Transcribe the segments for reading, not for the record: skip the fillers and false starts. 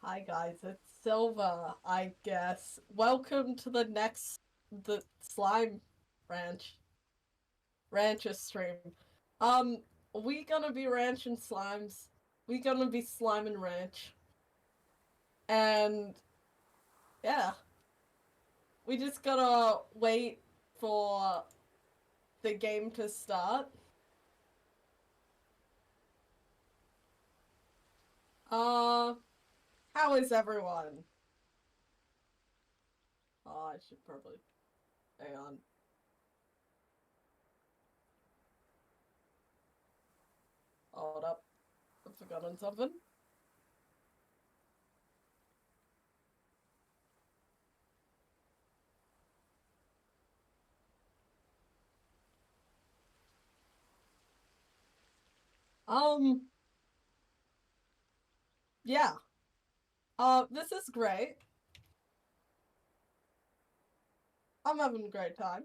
Hi guys, it's Silver, I guess. Welcome to the slime ranch rancher stream. Um, we gonna be ranching slimes. We gonna be slime and ranch. And yeah, we just gotta wait for the game to start. Uh, how is everyone? Oh, I should probably hang on. Hold up. I've forgotten something. Um, yeah. This is great. I'm having a great time.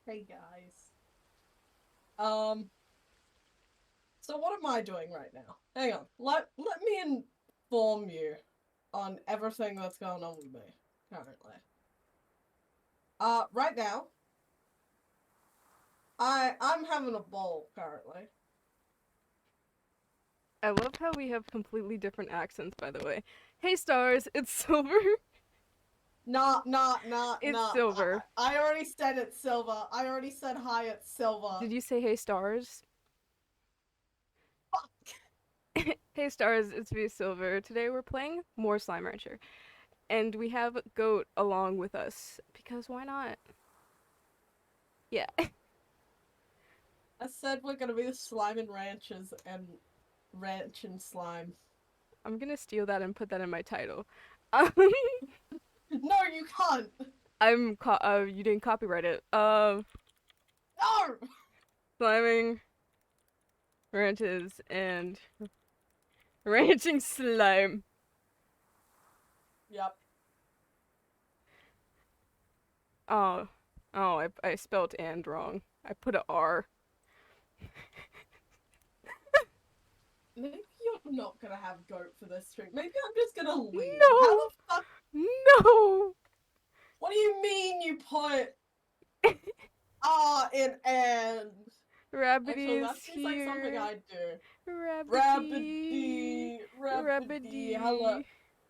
Hey guys. Um, so what am I doing right now? Hang on. Let me inform you on everything that's going on with me currently. Right now, I'm having a ball currently. I love how we have completely different accents, by the way. Hey, stars, it's Silver. Nah. It's Silver. I already said it's Silver. I already said hi, it's Silver. Did you say hey, stars? Fuck. Hey, stars, it's me, Silver. Today we're playing more Slime Rancher. And we have Goat along with us. Because why not? Yeah. I said we're gonna be the slime and ranchers and ranch and slime. I'm gonna steal that and put that in my title. Um, No, you can't. you didn't copyright it. No. Sliming ranches and ranching slime. Yep. Oh, I spelled and wrong. I put a R. Maybe you're not gonna have goat for this stream. Maybe I'm just gonna leave. How No, the fuck? no. What do you mean you put R in and? Rabbity Actually, that is seems like something here. I'd do. Rabbity, Rabbity, hello,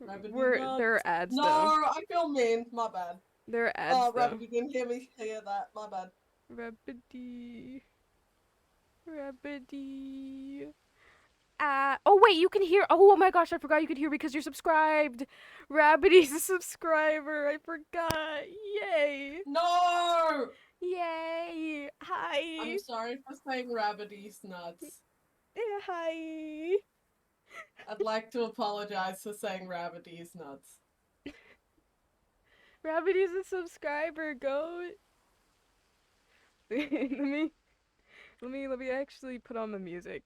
rabbity. rabbity There nuts. are ads No, though. I feel mean. My bad. There are ads Oh, though. rabbity didn't hear that. My bad. Rabbity, rabbity. Oh wait, you can hear. Oh my gosh, I forgot you could hear because you're subscribed. Rabbity's a subscriber. I forgot. Yay. No. Yay! I'm Hi! sorry for saying rabbity's nuts. Hi! I'd like to apologize for saying rabbity's nuts. Rabbity's a subscriber, goat! let me actually put on the music.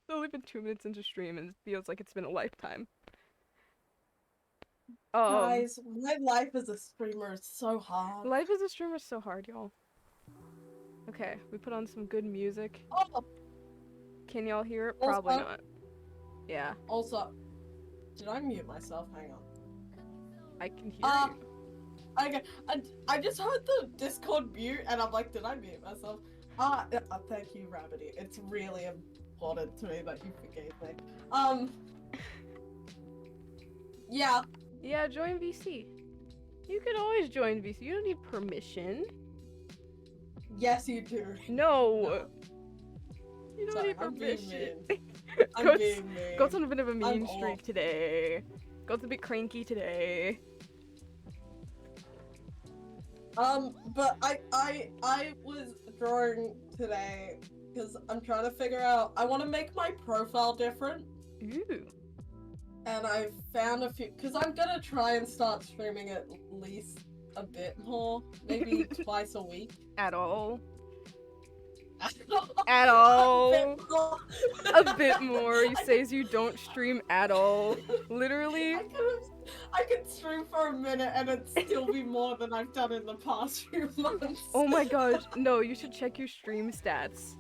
It's only been 2 minutes into stream and it feels like it's been a lifetime. Guys, my life as a streamer is so hard. Life as a streamer is so hard, y'all. Okay, we put on some good music. Oh, Can y'all hear it? Probably also, not. Yeah, also, did I mute myself? Hang on. I can hear Uh, you. I just heard the Discord mute, and I'm like, did I mute myself? Thank you, Rabbity. It's really important to me that you forgave me. Yeah. Yeah, join VC. You can always join VC. You don't need permission. Yes, you do. No. You don't Sorry, need I'm being permission. mean. I'm Goat's, being mean. Goat's on a bit of a mean I'm streak off. today. Goat's a bit cranky today. But I was drawing today because I'm trying to figure out. I want to make my profile different, Ooh. and I found a few because I'm gonna try and start streaming at least a bit more, maybe twice a week. At all. At all. A bit more. You says you don't stream at all. Literally. I could stream for a minute and it'd still be more than I've done in the past few months. Oh my gosh. No, you should check your stream stats.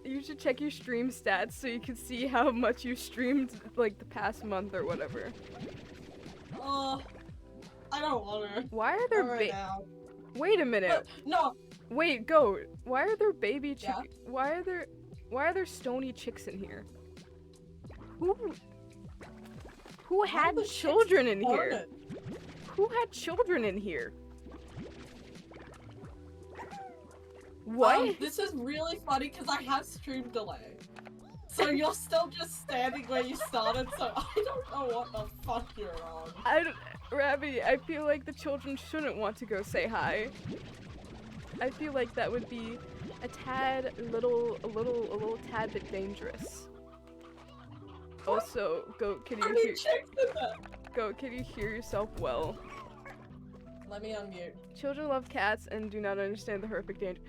You should check your stream stats so you can see how much you streamed like the past month or whatever. I don't want to. Why are there Wait a minute. No. Wait, Goat. Why are there baby chick? Yeah? Why are there stony chicks in here? Who had children in here? Who had children in here? What? This is really funny because I have stream delay. So you're still just standing where you started, so I don't know what the fuck you're on. Rabbi, I feel like the children shouldn't want to go say hi. I feel like that would be a little tad bit dangerous. Also, Goat, can you hear yourself well? Let me unmute. Children love cats and do not understand the horrific danger.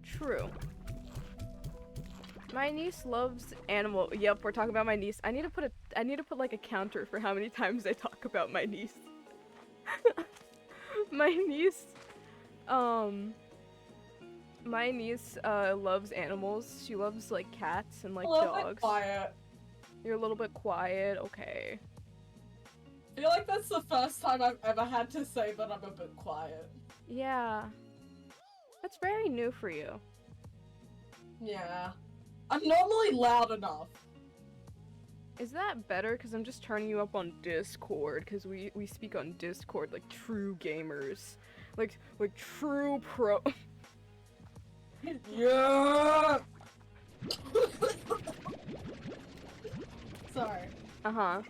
True. My niece loves animal. Yep, we're talking about my niece. I need to put like a counter for how many times I talk about my niece. My niece loves animals. She loves like cats and like dogs. Bit quiet. You're a little bit quiet, okay. I feel like that's the first time I've ever had to say that I'm a bit quiet. Yeah. That's very new for you. Yeah. I'm normally loud enough. Is that better? Because I'm just turning you up on Discord, because we speak on Discord like true gamers. Like true pro- Yeah! Sorry. Uh-huh.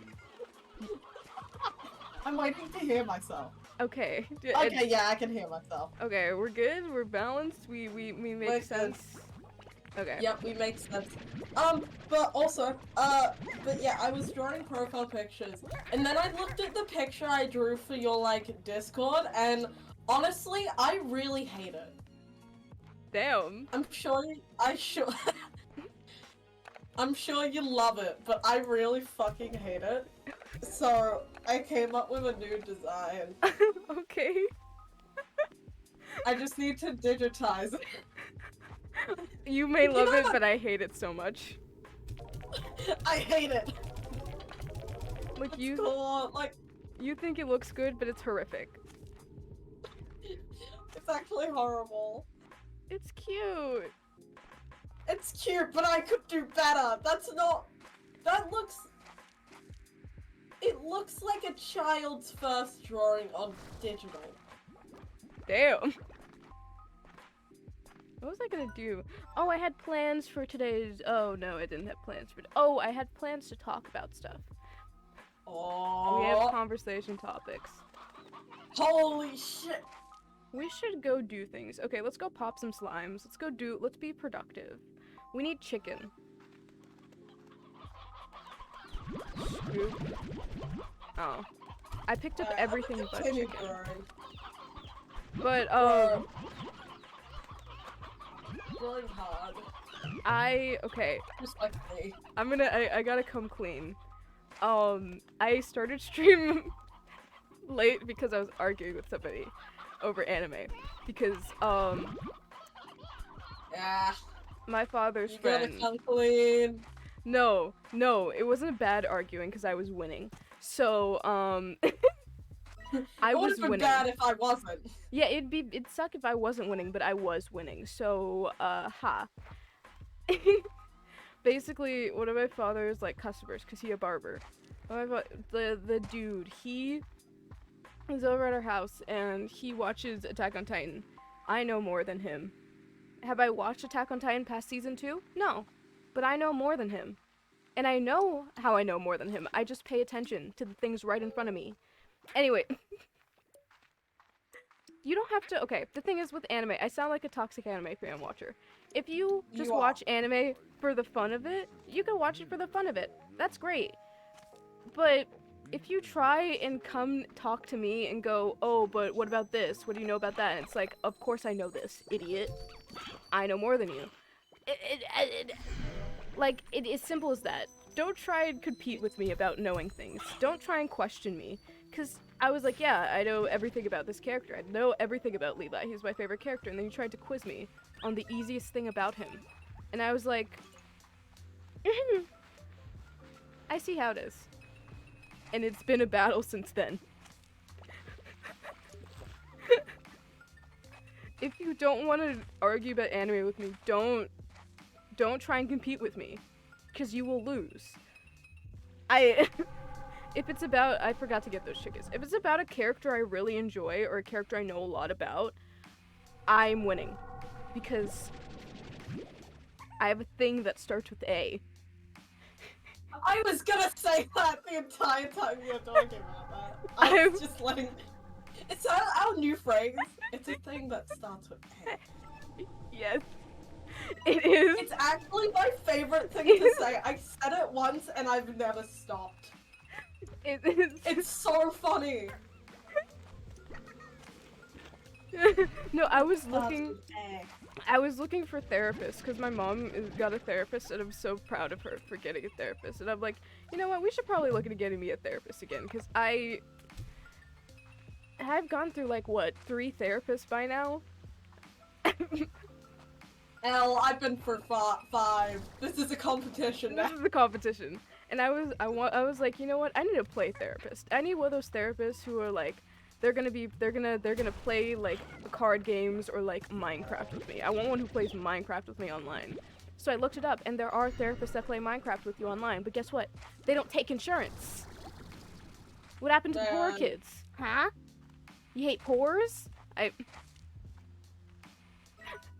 I'm waiting to hear myself. Okay. Okay, yeah, I can hear myself. Okay, we're good, we're balanced, we make sense. Okay. Yep, we make sense. But also, but yeah, I was drawing profile pictures, and then I looked at the picture I drew for your, like, Discord, and honestly, I really hate it. Damn. I'm sure you love it, but I really fucking hate it. So, I came up with a new design. Okay. I just need to digitize it. You may love it, but I hate it so much. I hate it. Like you think it looks good, but it's horrific. It's actually horrible. It's cute. It's cute, but I could do better. It looks like a child's first drawing on digital. Damn. What was I gonna do? Oh, I had plans for today's. Oh no, I didn't have plans for. Oh, I had plans to talk about stuff. Oh. We have conversation topics. Holy shit. We should go do things. Okay, let's go pop some slimes. Let's be productive. We need chicken. Scoop. Oh. I picked up everything but chicken. But, Growing hard. Okay. Respectfully. I gotta come clean. I started stream late because I was arguing with somebody over anime. Because, yeah. My father's you friend. You gotta come clean. No, it wasn't bad arguing because I was winning. So, I was winning. It would bad if I wasn't. Yeah, it'd suck if I wasn't winning, but I was winning. So, basically, one of my father's like customers, cause he a barber. The dude, he is over at our house and he watches Attack on Titan. I know more than him. Have I watched Attack on Titan past season 2? No, but I know more than him. And I know how I know more than him. I just pay attention to the things right in front of me. Anyway. You don't have to. Okay, the thing is with anime, I sound like a toxic anime fan watcher. If you just watch anime for the fun of it, you can watch it for the fun of it. That's great. But if you try and come talk to me and go, oh, but what about this? What do you know about that? And it's like, of course I know this, idiot. I know more than you. Like, it is simple as that. Don't try and compete with me about knowing things. Don't try and question me. Because I was like, yeah, I know everything about this character. I know everything about Levi. He's my favorite character. And then you tried to quiz me on the easiest thing about him. And I was like, I see how it is. And it's been a battle since then. If you don't want to argue about anime with me, don't try and compete with me. Because you will lose. If it's about, I forgot to get those chickens. If it's about a character I really enjoy or a character I know a lot about, I'm winning. Because I have a thing that starts with A. I was gonna say that the entire time you were talking about that. I was just letting. It's our new phrase. It's a thing that starts with A. Yes. It is. It's actually my favorite thing to say. I said it once and I've never stopped. It is. It's so funny. No, I was looking for therapists because my mom got a therapist and I'm so proud of her for getting a therapist. And I'm like, you know what? We should probably look into getting me a therapist again because I've gone through like what 3 therapists by now. I've been for 5. This is a competition now. This is the competition. And I was like, you know what? I need a play therapist. I need one of those therapists who are like, they're gonna play like card games or like Minecraft with me. I want one who plays Minecraft with me online. So I looked it up, and there are therapists that play Minecraft with you online. But guess what? They don't take insurance. What happened to the poor kids? Huh? You hate poors?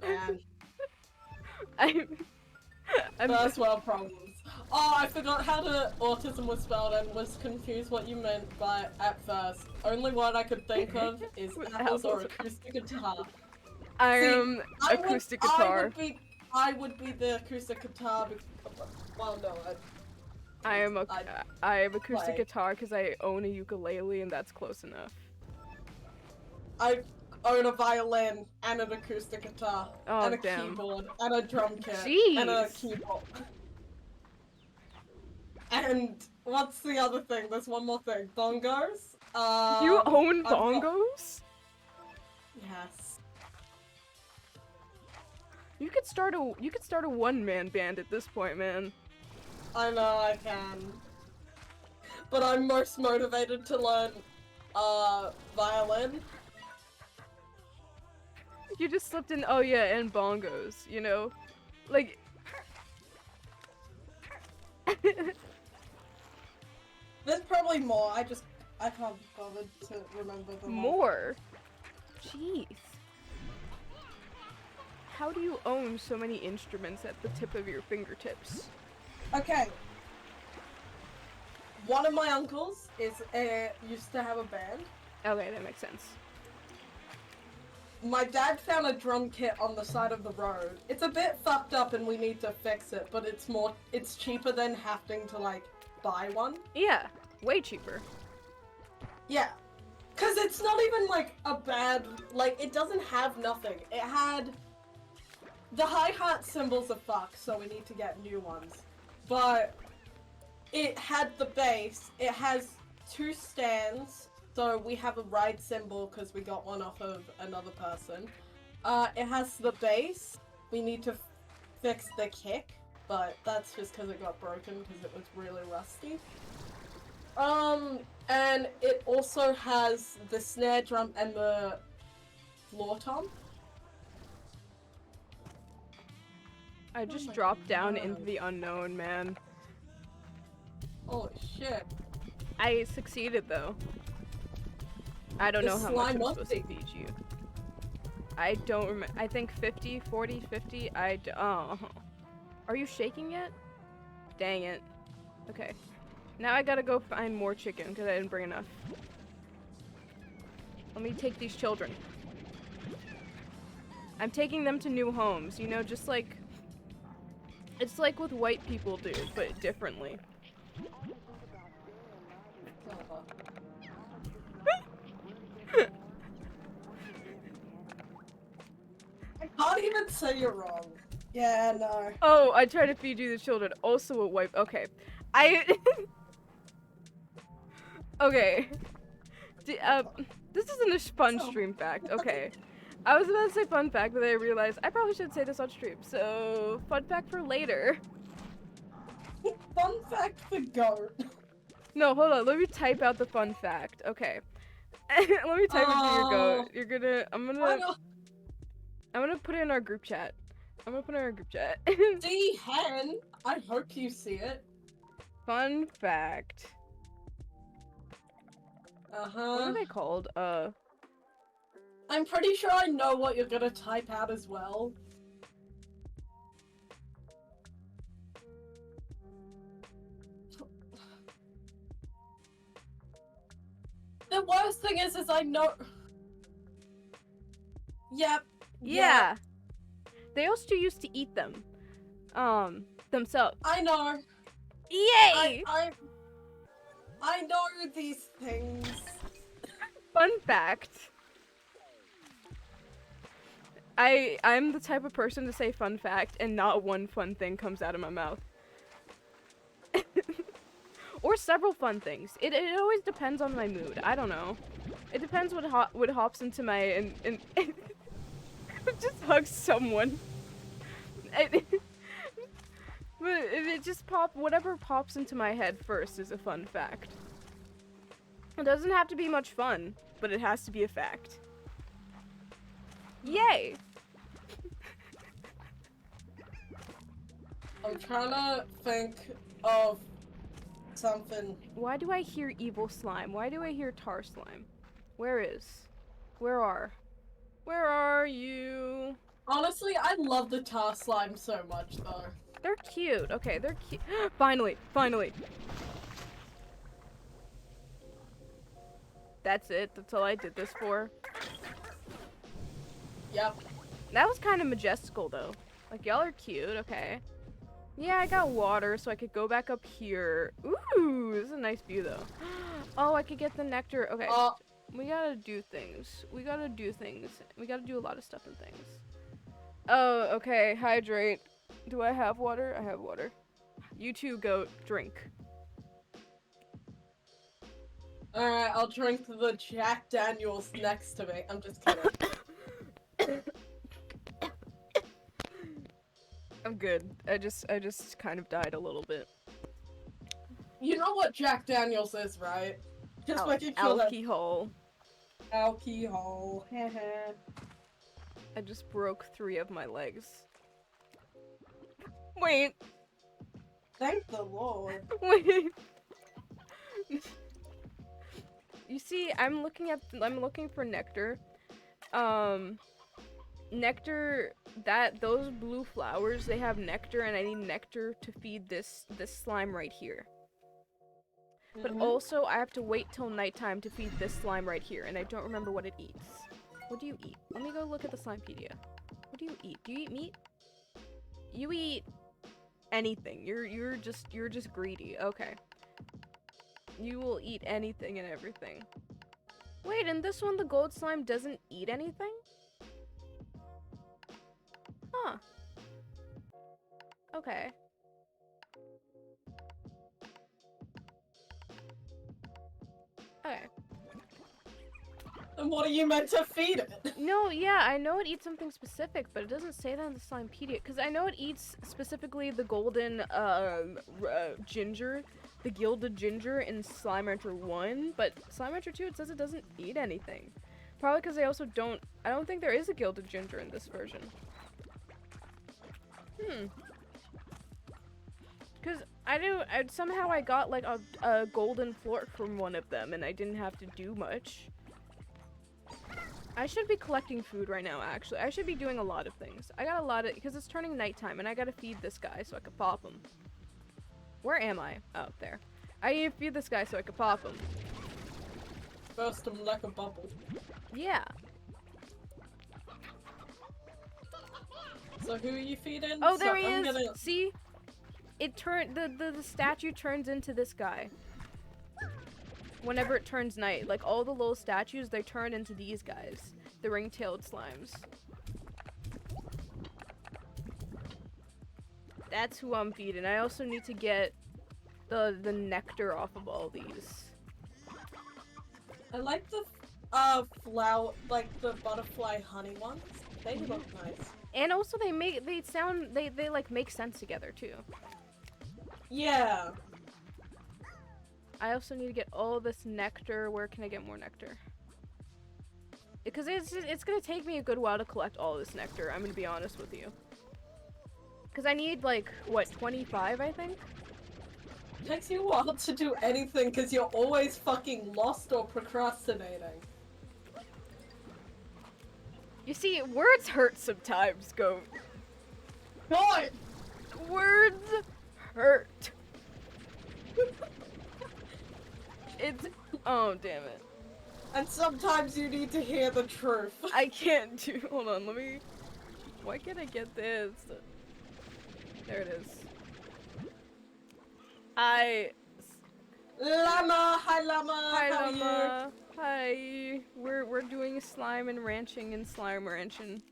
Man. I'm First world problems. Oh, I forgot how autism was spelled and was confused what you meant by at first. Only word I could think of is apples or acoustic guitar. I am acoustic guitar. I would be the acoustic guitar. Well, no, I am acoustic guitar because I own a ukulele and that's close enough. I own a violin and an acoustic guitar and a keyboard and a drum kit and a keyboard. And what's the other thing? There's one more thing. Bongos. You own bongos? Yes. You could start a one-man band at this point, man. I know I can. But I'm most motivated to learn violin. You just slipped in, oh yeah, and bongos, you know? Like... There's probably more, I can't bother to remember them all. More? Jeez. How do you own so many instruments at the tip of your fingertips? Okay. One of my uncles used to have a band. Okay, that makes sense. My dad found a drum kit on the side of the road. It's a bit fucked up and we need to fix it, but it's cheaper than having to like buy one. Yeah, way cheaper. Yeah. Cause it's not even like a bad, like it doesn't have nothing. It had, the hi-hat cymbals are fucked, so we need to get new ones. But it had the bass, it has 2 stands, so we have a ride cymbal because we got one off of another person. It has the bass, we need to fix the kick, but that's just because it got broken because it was really rusty. And it also has the snare drum and the floor tom. I just dropped down into the unknown, man. Holy shit. I succeeded, though. I don't know how much I'm supposed to feed you. I don't remember. I think 50, 40, 50. Oh. Are you shaking yet? Dang it. Okay. Now I gotta go find more chicken because I didn't bring enough. Let me take these children. I'm taking them to new homes, you know, just like... It's like what white people do, but differently. I can't even say you're wrong. Yeah, no. Oh, I try to feed you the children. Also a wipe. Okay. Okay. This isn't a fun stream fact. Okay. I was about to say fun fact, but then I realized I probably should say this on stream. So, fun fact for later. Fun fact for goat. No, hold on. Let me type out the fun fact. Okay. Let me type it to your goat. You're gonna. I'm gonna put it in our group chat. I'm gonna put it in our group chat. See, hen. I hope you see it. Fun fact. What are they called? I'm pretty sure I know what you're gonna type out as well. The worst thing is I know. Yep. Yeah. They also used to eat them. Themselves. I know. Yay! I know these things. Fun fact. I'm the type of person to say fun fact and not one fun thing comes out of my mouth. Or several fun things. It always depends on my mood. I don't know. It depends what hops into my and just hug someone. But it just whatever pops into my head first is a fun fact. It doesn't have to be much fun, but it has to be a fact. Yay! I'm trying to think of something. Why do I hear evil slime? Why do I hear tar slime? Where are you? Honestly, I love the tar slime so much, though. They're cute. Okay, they're cute. Finally. That's it. That's all I did this for. Yep. That was kind of majestical, though. Like, y'all are cute. Okay. Yeah, I got water, so I could go back up here. Ooh, this is a nice view, though. Oh, I could get the nectar. Okay. We gotta do things. We gotta do a lot of stuff and things. Oh, okay. Hydrate. Do I have water? I have water. You two go drink. Alright, I'll drink the Jack Daniels next to me. I'm just kidding. I'm good. I just kind of died a little bit. You know what Jack Daniels is, right? Just making sure that- Alcohol. Alcohol. Heh. I just broke 3 of my legs. Wait. Thank the Lord. Wait. You see, I'm looking for nectar. Nectar, those blue flowers, they have nectar, and I need nectar to feed this slime right here. But also, I have to wait till nighttime to feed this slime right here, and I don't remember what it eats. What do you eat? Let me go look at the Slimepedia. What do you eat? Do you eat meat? You eat anything. You're just greedy. Okay. You will eat anything and everything. Wait, in this one the gold slime doesn't eat anything? Huh. Okay. Okay. And what are you meant to feed it? No, yeah, I know it eats something specific, but it doesn't say that in the Slimepedia. Because I know it eats specifically the golden ginger, the gilded ginger in Slime Rancher 1, but Slime Rancher 2 it says it doesn't eat anything. Probably because I don't think there is a gilded ginger in this version. Because somehow I got like a golden flort from one of them and I didn't have to do much. I should be collecting food right now, actually. I should be doing a lot of things. I got a lot of, because it's turning nighttime and I gotta feed this guy so I can pop him. Where am I? Oh, there. I need to feed this guy so I can pop him. Burst him like a bubble. Yeah. So who are you feeding? Oh, there he is! See? It the statue turns into this guy. Whenever it turns night. Like, all the little statues, they turn into these guys. The ring-tailed slimes. That's who I'm feeding. I also need to get the nectar off of all these. I like the flower, like the butterfly honey ones. They look nice. And also they like make sense together too. Yeah. I also need to get all this nectar. Where can I get more nectar? Because it's gonna take me a good while to collect all this nectar. I'm gonna be honest with you. Because I need like what 25, I think. It takes you a while to do anything because you're always fucking lost or procrastinating. You see, words hurt sometimes, Goat. God! Words hurt. It's... Oh, damn it. And sometimes you need to hear the truth. I can't do... Hold on, let me... Why can't I get this? There it is. Llama! Hi, Llama! Hi, How Llama. are you? Hi. We're doing slime and ranching and slime ranching.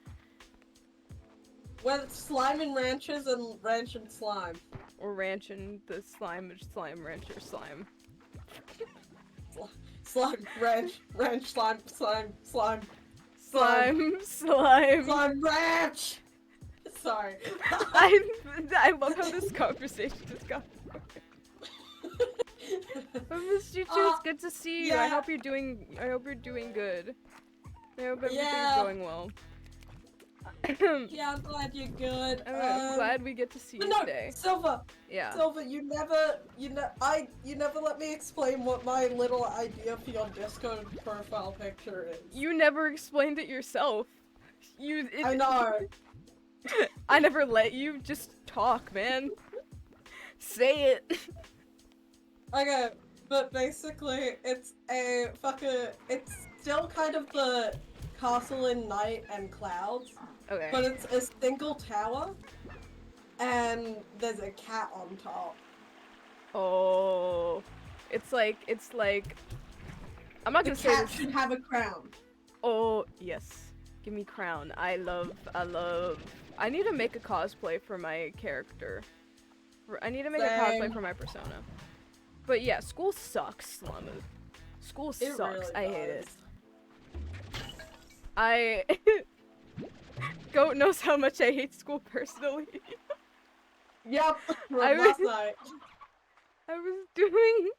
Well, slime and ranches and ranch and slime. Or ranching the slime rancher slime. Slime, ranch, slime, slime, slime. Slime. Ranch! Sorry. I love how this conversation just got. I missed you too. It's good to see you. Yeah. I hope you're doing good. I hope everything's Yeah. going well. Yeah, I'm glad you're good. I'm glad we get to see you today. Silver. Yeah. Silver, you never let me explain what my little idea for your Discord profile picture is. You never explained it yourself. I know. I never let you. Just talk, man. Say it. Okay, but basically, it's it's still kind of the castle in night and clouds, Okay. but it's a single tower, and there's a cat on top. Oh, it's like. I'm not The gonna say cat this. should have a crown. Oh yes, give me crown. I love. I need to make a cosplay for my character. I need to make a cosplay for my persona. But yeah, school sucks, Slummu. School It sucks. really I hate does. it. Goat knows how much I hate school personally. Yep. I Last was- night. I was doing.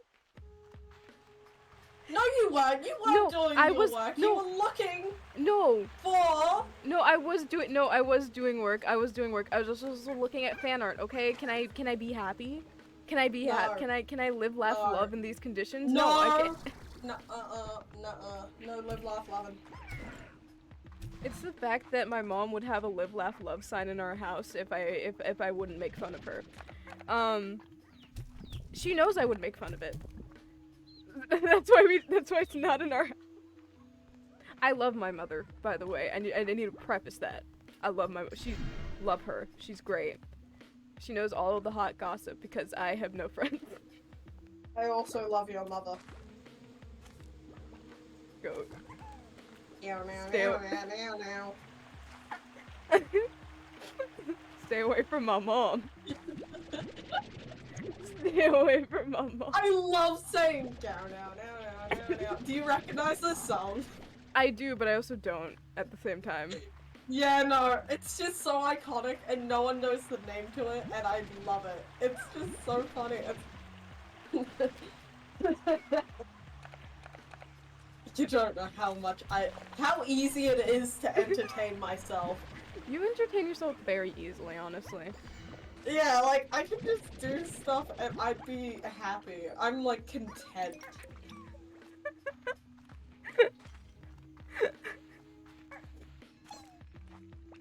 No, you weren't. You weren't No, doing I your was- work. no. You were looking No, for. no, I was doing. No, I was doing work. I was just also looking at fan art. Okay, can I be happy? Can I be happy? No. Can I live, laugh, No. love in these conditions? No. I can't. No, no, live, laugh, loving. It's the fact that my mom would have a live, laugh, love sign in our house if I wouldn't make fun of her. She knows I would make fun of it. That's why it's not in our. I love my mother, by the way. I need to preface that. I love love her. She's great. She knows all of the hot gossip because I have no friends. I also love your mother. Go. Now, now, Stay now, away. now, now. Stay away from my mom. Stay away from my mom. I love saying down, now, now, now, now, now. Do you recognize this song? I do, but I also don't at the same time. Yeah, no, it's just so iconic and no one knows the name to it and I love it. It's just so funny. You don't know how easy it is to entertain myself. You entertain yourself very easily, honestly. Yeah, like, I could just do stuff and I'd be happy. I'm, like, content.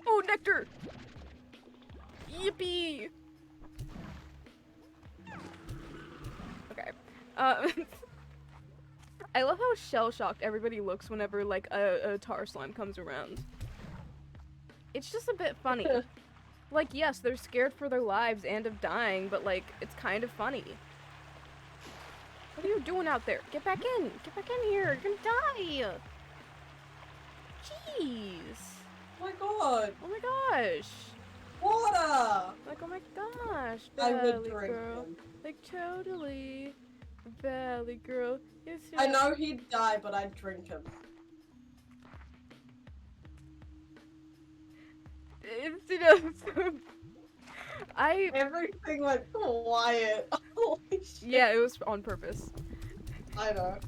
Oh, nectar! Yippee! Okay. I love how shell-shocked everybody looks whenever, like, a tar slime comes around. It's just a bit funny. Like, yes, they're scared for their lives and of dying, but, like, it's kind of funny. What are you doing out there? Get back in! Get back in here! You're gonna die! Jeez! Oh my god! Oh my gosh! Water! Like, oh my gosh, I would Valley drink girl. him. Like, totally. Valley girl. Yes, I know he'd die, but I'd drink him. It's, Everything went quiet. Holy shit. Yeah, it was on purpose. I know.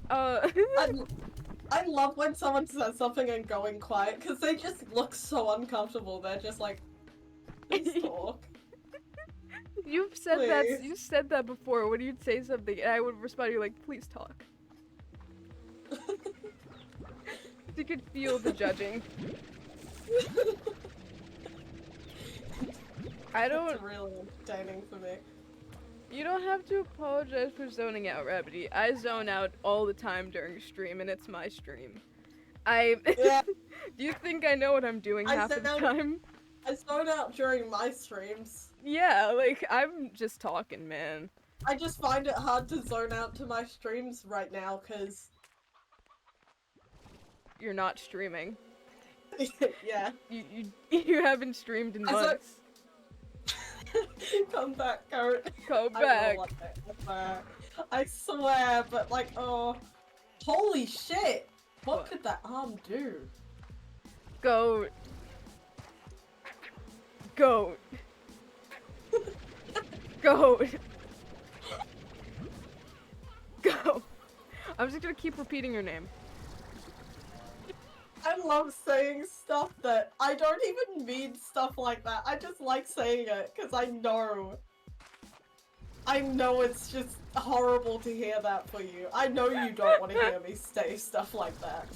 Uh... I love when someone says something and going quiet, because they just look so uncomfortable. They're just like, please talk. You've said that. Please. You said that before when you'd say something, and I would respond. You're like, "Please talk." You could feel the judging. I don't. It's really entertaining for me. You don't have to apologize for zoning out, Rabbity. I zone out all the time during stream, and it's my stream. Yeah. Do you think I know what I'm doing half of the time? I zone out during my streams. Yeah, like, I'm just talking, man. I just find it hard to zone out to my streams right now, because... You're not streaming. Yeah. You haven't streamed in months. Come back, Goat. Go back. I swear, but like, oh... Holy shit! What could that arm do? Goat. Goat. Goat. Go. I'm just gonna keep repeating your name. I love saying stuff that I don't even mean stuff like that. I just like saying it because I know it's just horrible to hear that for you. I know you don't want to hear me say stuff like that.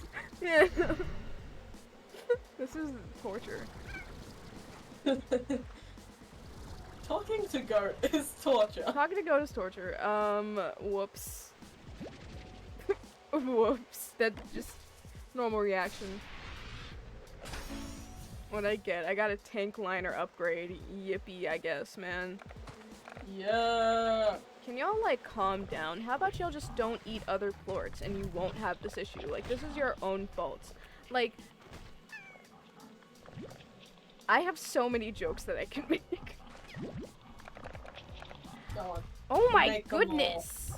Yeah. This is torture. Talking to Goat is torture. Talking to Goat is torture. Whoops. Whoops. That's just normal reaction. What'd I get? I got a tank liner upgrade. Yippee, I guess, man. Yeah. Can y'all, like, calm down? How about y'all just don't eat other plorts and you won't have this issue? Like, this is your own fault. Like, I have so many jokes that I can make. God. Oh my Make them goodness!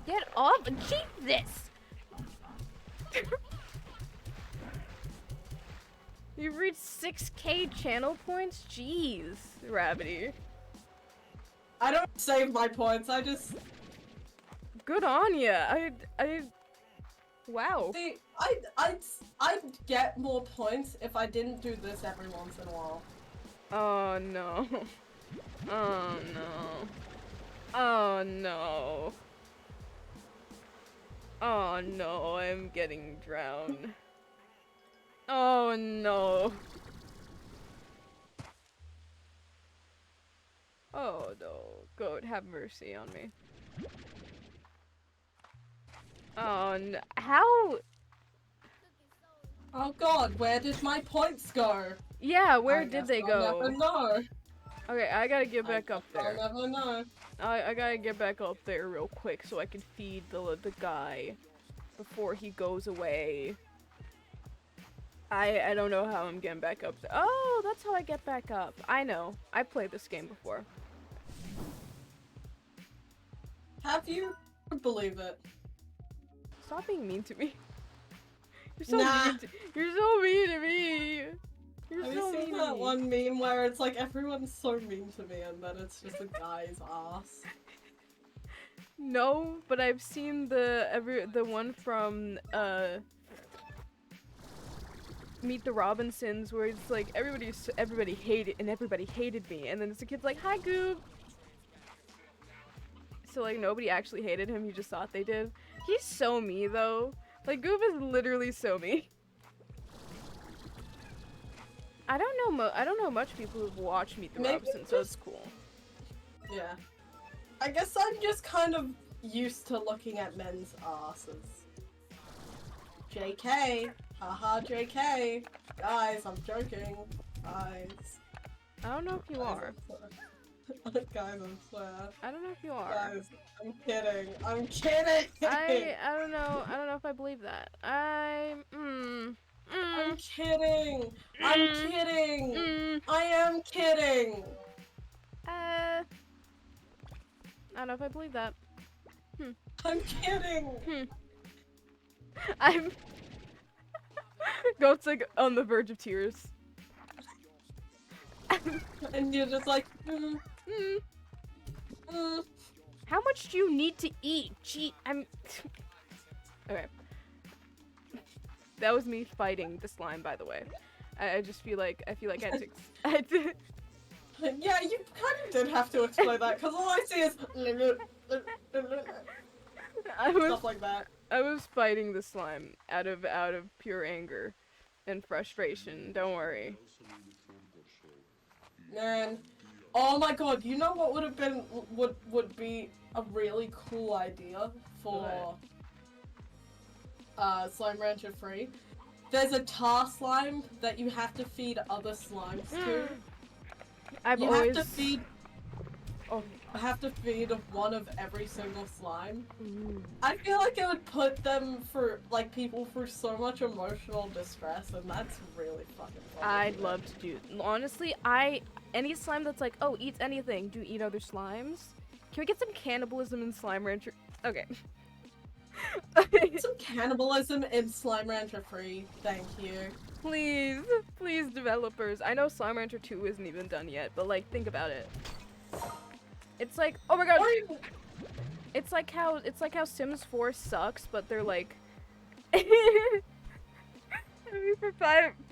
Get off and keep this! You've reached 6K channel points? Jeez, Rabbity. I don't save my points, I just... Good on ya. Wow. See, I'd get more points if I didn't do this every once in a while. Oh no. Oh no. Oh no. Oh no, I'm getting drowned. Oh no. Oh no. Goat, have mercy on me. Oh no. How? Oh god, where did my points go? Yeah, where I did guess they I'll go? never know. Okay, I gotta get back up there. I'll never know. I gotta get back up there real quick so I can feed the guy before he goes away. I don't know how I'm getting back up there. Oh, that's how I get back up. I know. I played this game before. Have you? I believe it. Stop being mean to me. You're so Nah. mean to You're so mean to me. You're Have so you mean seen to that me. one meme where it's like everyone's so mean to me and then it's just a guy's ass? No, but I've seen the one from Meet the Robinsons where it's like everybody hated me, and then it's the kid's like, "Hi, Goob." So like nobody actually hated him, he just thought they did. He's so me though. Like Goob is literally so me. I don't know much people who've watched Meet the Maybe Robinsons, so it's cool. Yeah. I guess I'm just kind of used to looking at men's asses. JK. Haha, JK. Guys, I'm joking. Guys. I don't know if you are. Guys, I swear. I don't know if you are. Guys, I'm kidding. I'm kidding! I don't know if I believe that. I'm kidding! I'm kidding! Mm. I am kidding! I don't know if I believe that. I'm kidding! I'm Goat's like on the verge of tears. And you're just like, How much do you need to eat? Gee, I'm okay. That was me fighting the slime, by the way. I just feel like I had to. I did. Yeah, you kind of did have to explain that, because all I see is stuff like that. I was fighting the slime out of pure anger and frustration. Don't worry. Man, oh my god, you know what would have been, would be a really cool idea for Slime Rancher Free? There's a tar slime that you have to feed other slimes to. Have to feed one of every single slime. I feel like it would put them people through so much emotional distress, and that's really fucking funny. I'd love to do. Honestly, any slime that's like, oh, eats anything. Do eat other slimes? Can we get some cannibalism in Slime Rancher? Okay. Some cannibalism in Slime Rancher Free, thank you. Please, developers. I know Slime Rancher 2 isn't even done yet, but like, think about it. It's like, oh my god. It's like how Sims 4 sucks, but they're like,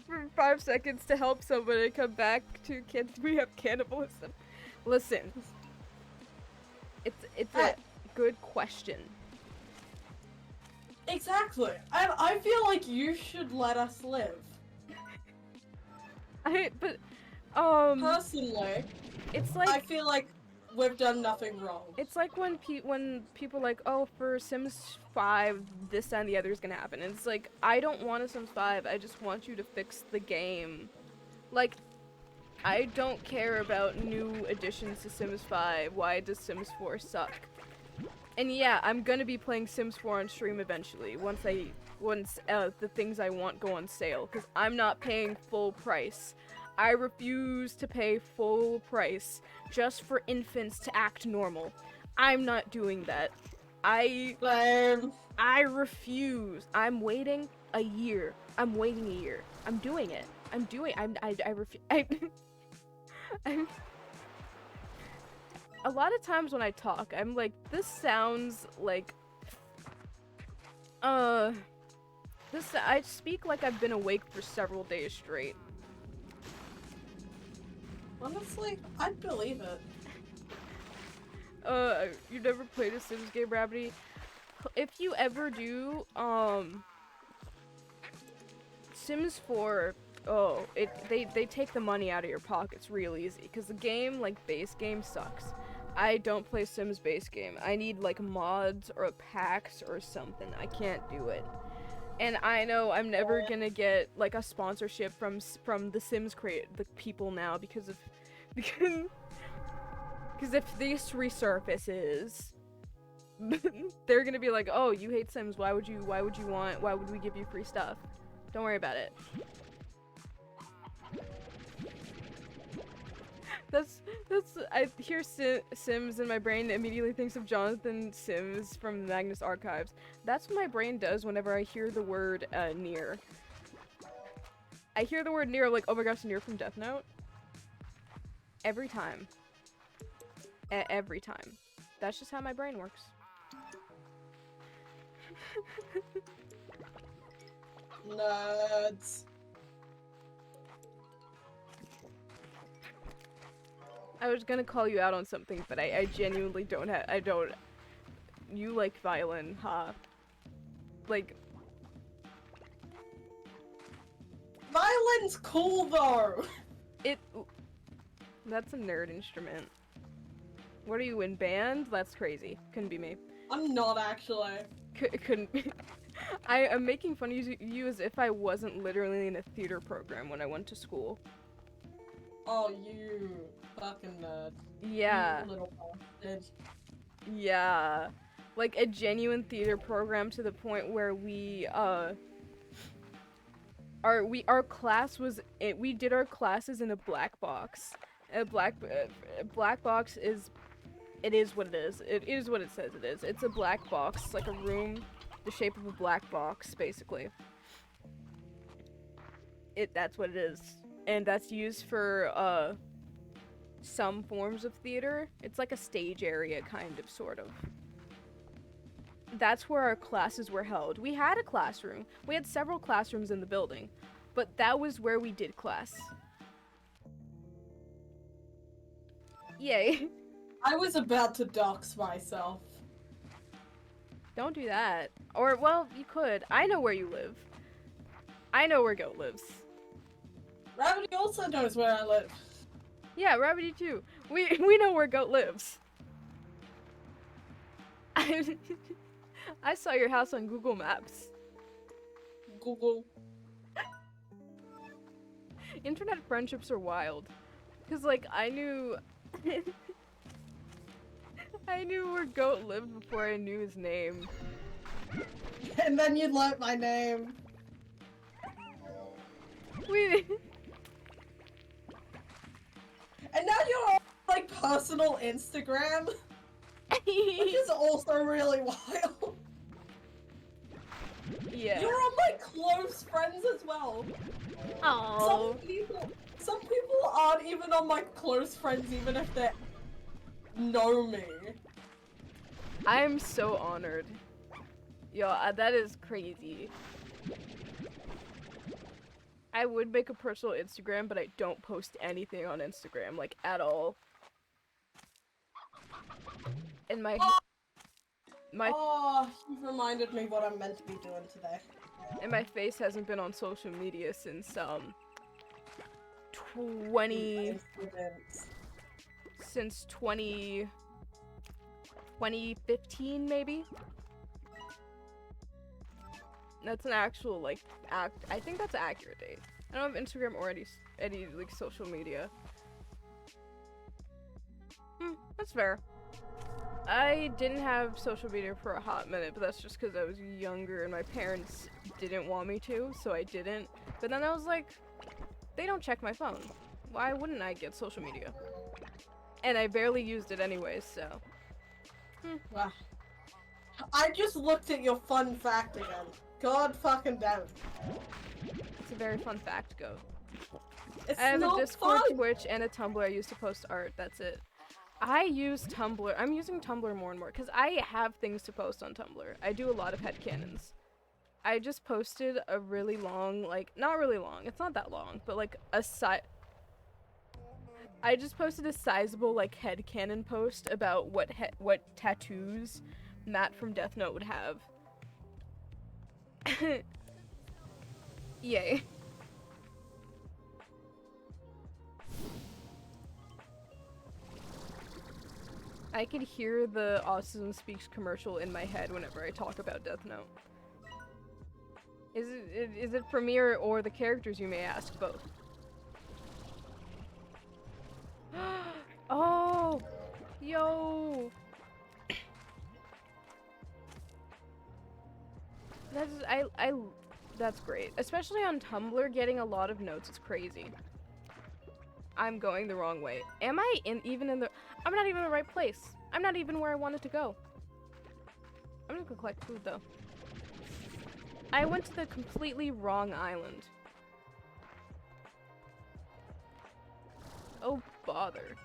for 5 seconds to help somebody come back to kids. We have cannibalism. Listen, it's a good question. Exactly. I feel like you should let us live. Personally, it's like I feel like we've done nothing wrong. It's like when people are like, oh, for Sims 5, this and the other is gonna happen. And it's like, I don't want a Sims 5. I just want you to fix the game. Like, I don't care about new additions to Sims 5. Why does Sims 4 suck? And yeah, I'm gonna be playing Sims 4 on stream eventually, once the things I want go on sale, because I'm not paying full price. I refuse to pay full price just for infants to act normal. I'm not doing that. I refuse. I'm waiting a year. I'm doing it. I refuse. A lot of times when I talk, I'm like, this sounds like, I speak like I've been awake for several days straight. Honestly, I'd believe it. You never played a Sims game, Rabbity? If you ever do, Sims 4, they take the money out of your pockets real easy, because the game, like, base game sucks. I don't play Sims base game. I need, like, mods or packs or something. I can't do it. And I know I'm never gonna get, like, a sponsorship from the Sims the people now, because if this resurfaces, they're gonna be like, oh, you hate Sims, why would we give you free stuff? Don't worry about it. I hear Sims and my brain immediately thinks of Jonathan Sims from Magnus Archives. That's what my brain does whenever I hear the word, Nier. I hear the word Nier, like, oh my gosh, Nier from Death Note. Every time. Every time. That's just how my brain works. Nerds. I was gonna call you out on something, but I genuinely don't you like violin, huh? Like... Violin's cool, though! That's a nerd instrument. What are you, in band? That's crazy. Couldn't be me. I'm not, actually. Couldn't be. I'm making fun of you as if I wasn't literally in a theater program when I went to school. Oh, you fucking nerd. Yeah. You little bastard. Yeah. Like, a genuine theater program to the point where we, our class was we did our classes in a black box. A black box is it is what it is. It is what it says it is. It's a black box, like a room, the shape of a black box, basically. That's what it is, and that's used for some forms of theater. It's like a stage area, kind of, sort of. That's where our classes were held. We had a classroom. We had several classrooms in the building, but that was where we did class. Yay. I was about to dox myself. Don't do that. Or, well, you could. I know where you live. I know where Goat lives. Rabbity also knows where I live. Yeah, Rabbity too. We know where Goat lives. I saw your house on Google Maps. Google. Internet friendships are wild. Cause like I knew I knew where Goat lived before I knew his name. And then you learnt my name. We And now you're on, like, personal Instagram, which is also really wild. Yeah. You're on my close friends as well. Oh. Some people aren't even on my close friends, even if they know me. I'm so honored. Yo, that is crazy. I would make a personal Instagram, but I don't post anything on Instagram, like, at all. And my Oh, you've reminded me what I'm meant to be doing today. and my face hasn't been on social media since 20 since 2015 maybe. That's an actual, like, I think that's an accurate date. I don't have Instagram or any like, social media. That's fair. I didn't have social media for a hot minute, but that's just because I was younger and my parents didn't want me to, so I didn't. But then I was like, they don't check my phone. Why wouldn't I get social media? And I barely used it anyways, so. Wow. I just looked at your fun fact again. God fucking damn it. It's a very fun fact, Go. It's I have a not Discord, fun. Twitch, and a Tumblr I use to post art. That's it. I use Tumblr. I'm using Tumblr more and more because I have things to post on Tumblr. I do a lot of headcanons. I just posted a really long, like, not really long. It's not that long, but like I just posted a sizable, like, headcanon post about what tattoos Matt from Death Note would have. Yay. I could hear the Autism Speaks commercial in my head whenever I talk about Death Note. Is it for me or the characters, you may ask? Both. Oh! Yo! That's great. Especially on Tumblr, getting a lot of notes is crazy. I'm going the wrong way. Am I even in the... I'm not even in the right place. I'm not even where I wanted to go. I'm gonna go collect food, though. I went to the completely wrong island. Oh, bother.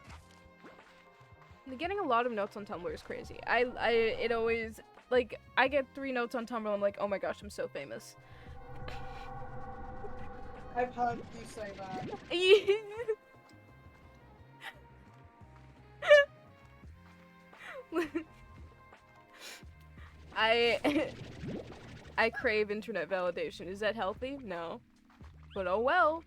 Getting a lot of notes on Tumblr is crazy. It always... Like, I get 3 notes on Tumblr, I'm like, oh my gosh, I'm so famous. I've heard you say that. I crave internet validation. Is that healthy? No. But oh well.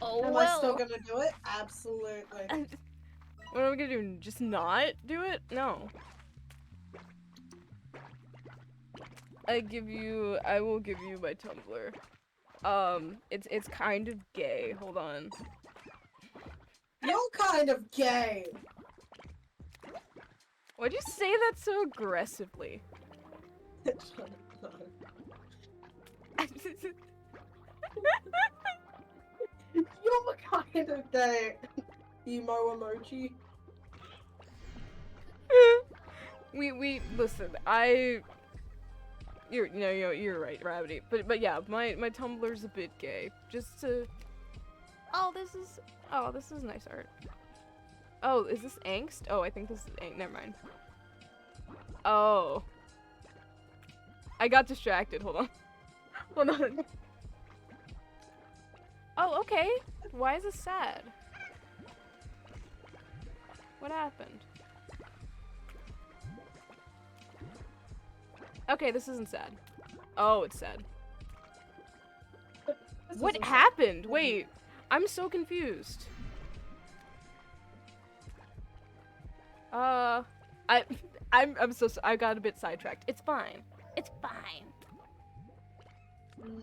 Oh Am well. I still gonna do it? Absolutely. What am I gonna do? Just not do it? No. I will give you my Tumblr. It's kind of gay. Hold on. You're kind of gay. Why'd you say that so aggressively? You're kind of the emo emoji. we listen. You're right, Rabbity. But yeah, my Tumblr's a bit gay. Just to. Oh, this is nice art. Oh, is this angst? Oh, I think this is angst. Never mind. Oh. I got distracted. Hold on. Hold on. Oh, okay. Why is this sad? What happened? Okay, this isn't sad. Oh, it's sad. What happened? Wait, I'm so confused. I'm so I got a bit sidetracked. It's fine. It's fine.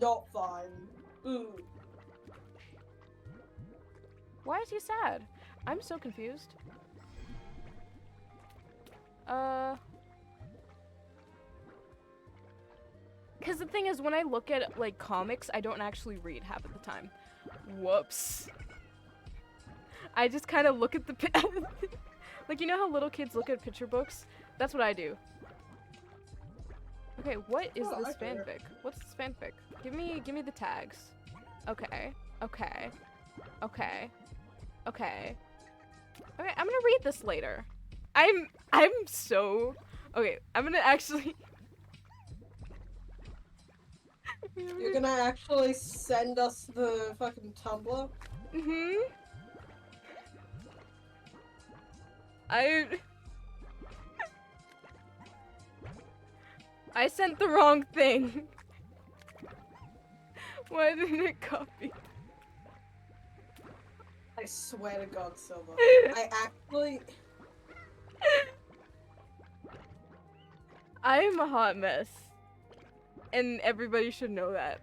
Not fine. Ooh. Why is he sad? I'm so confused. Because the thing is, when I look at, like, comics, I don't actually read half of the time. Whoops. I just kind of look at the like, you know how little kids look at picture books? That's what I do. Okay, what is this fanfic? What's this fanfic? Give me the tags. Okay. Okay. Okay. Okay. Okay, I'm gonna read this later. I'm so... Okay, I'm gonna actually... You're gonna actually send us the fucking Tumblr? Mm-hmm. I sent the wrong thing. Why didn't it copy? I swear to God, Silver. I actually... I am a hot mess. And everybody should know that.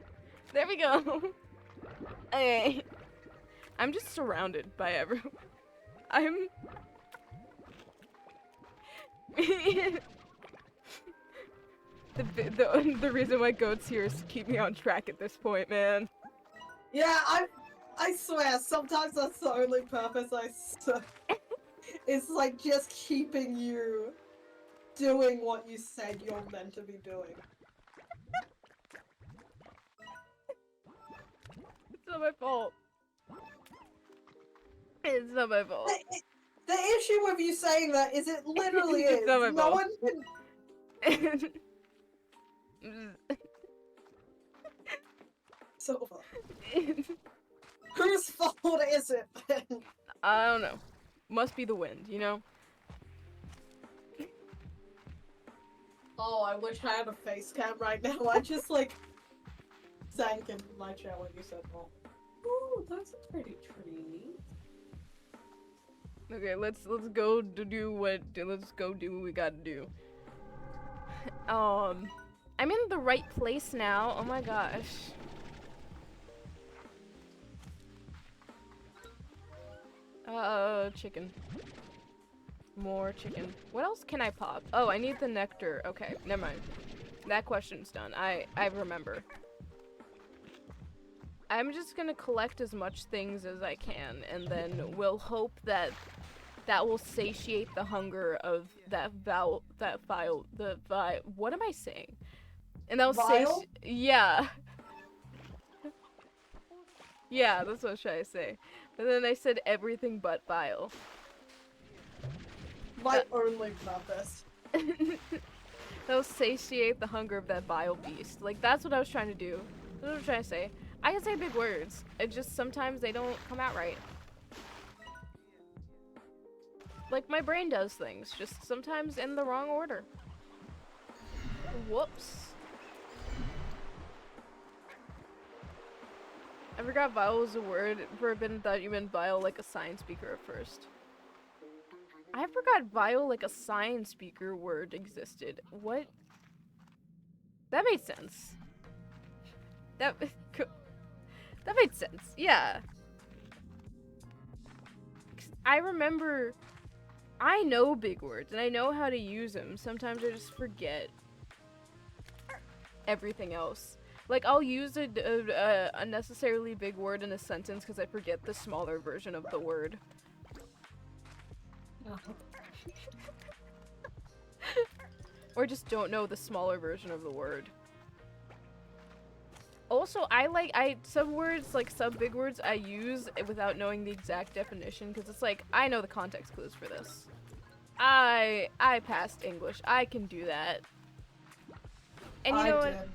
There we go. Okay. I'm just surrounded by everyone. I'm... the reason why Goat's here is to keep me on track at this point, man. Yeah, I swear, sometimes that's the only purpose it's like just keeping you doing what you said you're meant to be doing. It's not my fault. It's not my fault. The issue with you saying that is it literally It's is. not my No fault. one can... Silver. Whose fault is it then? I don't know. Must be the wind, you know? Oh, I wish I had a face cam right now. I just like sank into my chair when you said that. Ooh, that's a pretty tree. Okay, let's go do what we gotta do. I'm in the right place now. Oh my gosh. Chicken. More chicken. What else can I pop? Oh, I need the nectar. Okay, never mind. That question's done. I remember. I'm just gonna collect as much things as I can, and then we'll hope that will satiate the hunger of what am I saying? And that will yeah. Yeah, that's what I was trying to say. But then I said everything but bile. My only purpose. That'll satiate the hunger of that bile beast. Like, that's what I was trying to do. That's what I was trying to say. I can say big words. It just, sometimes they don't come out right. Like, my brain does things, just sometimes in the wrong order. Whoops. I forgot vile was a word. For a bit, thought you meant vile like a science speaker at first. I forgot vile like a science speaker word existed. What? That made sense. That made sense. Yeah. I remember. I know big words and I know how to use them. Sometimes I just forget everything else. Like, I'll use a unnecessarily big word in a sentence because I forget the smaller version of the word. Or just don't know the smaller version of the word. Also, some words, like some big words, I use without knowing the exact definition because it's like, I know the context clues for this. I passed English. I can do that. And you know what?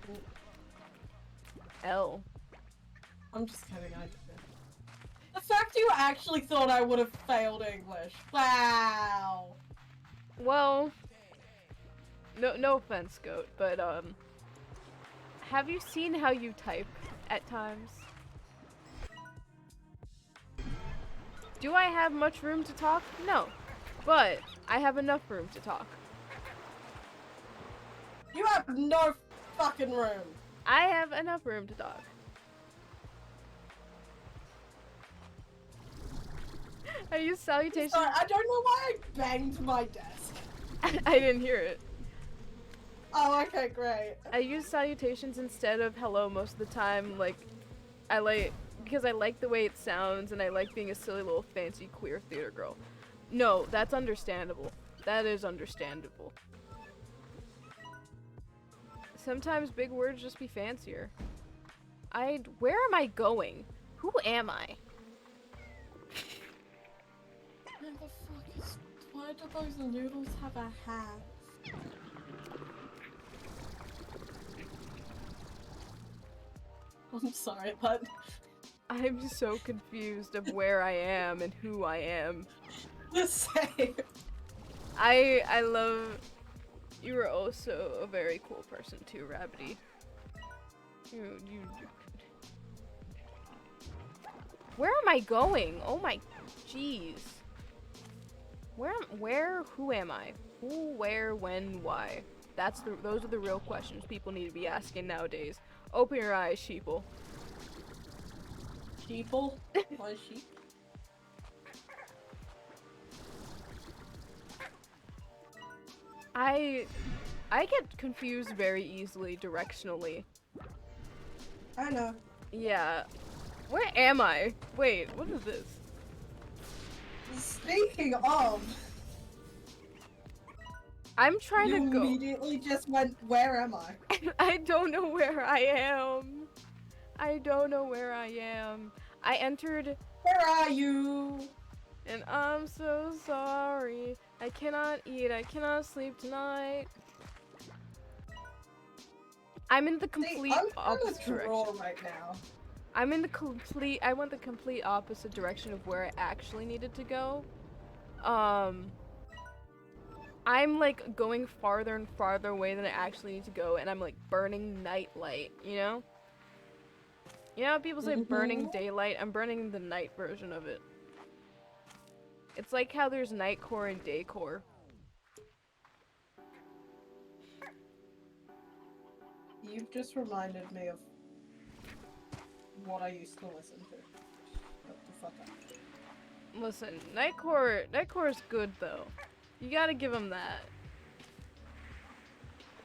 L. I'm just kidding, I did. The fact you actually thought I would have failed English. Wow. Well, no offense, Goat, but have you seen how you type at times? Do I have much room to talk? No, but I have enough room to talk. You have no fucking room. I have enough room to talk. I use salutations. Sorry, I don't know why I banged my desk. I didn't hear it. Oh, okay, great. I use salutations instead of hello most of the time, because I like the way it sounds and I like being a silly little fancy queer theater girl. No, that's understandable. That is understandable. Sometimes big words just be fancier. Where am I going? Who am I? Why do those noodles have a hat? I'm sorry, but I'm so confused of where I am and who I am. the same. I love... You are also a very cool person too, Rabbity. Where am I going? Oh my... Jeez. Who am I? Who, where, when, why? Those are the real questions people need to be asking nowadays. Open your eyes, sheeple. Sheeple? Why sheep? I get confused very easily directionally. I know. Yeah. Where am I? Wait, what is this? Speaking of, I'm trying you to go. immediately just went, where am I? I don't know where I am. I don't know where I am. I entered. Where are you? And I'm so sorry. I cannot eat. I cannot sleep tonight. I'm in the complete opposite direction. Right now. I went the complete opposite direction of where I actually needed to go. I'm like going farther and farther away than I actually need to go, and I'm like burning night light, you know? You know how people say burning daylight? I'm burning the night version of it. It's like how there's night core and day core. You've just reminded me of what I used to listen to. What the fuck up. Listen, Nightcore is good though. You gotta give them that.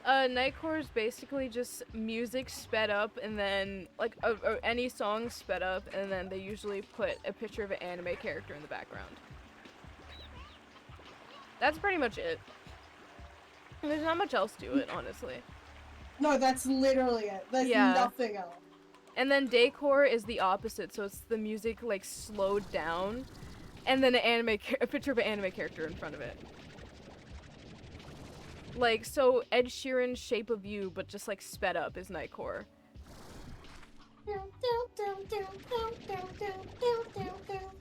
Nightcore is basically just music sped up, and then like any song sped up, and then they usually put a picture of an anime character in the background. That's pretty much it. There's not much else to it, honestly. No, that's literally it. There's nothing else. And then Daycore is the opposite, so it's the music like slowed down, and then a picture of an anime character in front of it. Like, so Ed Sheeran's Shape of You, but just like sped up is Nightcore.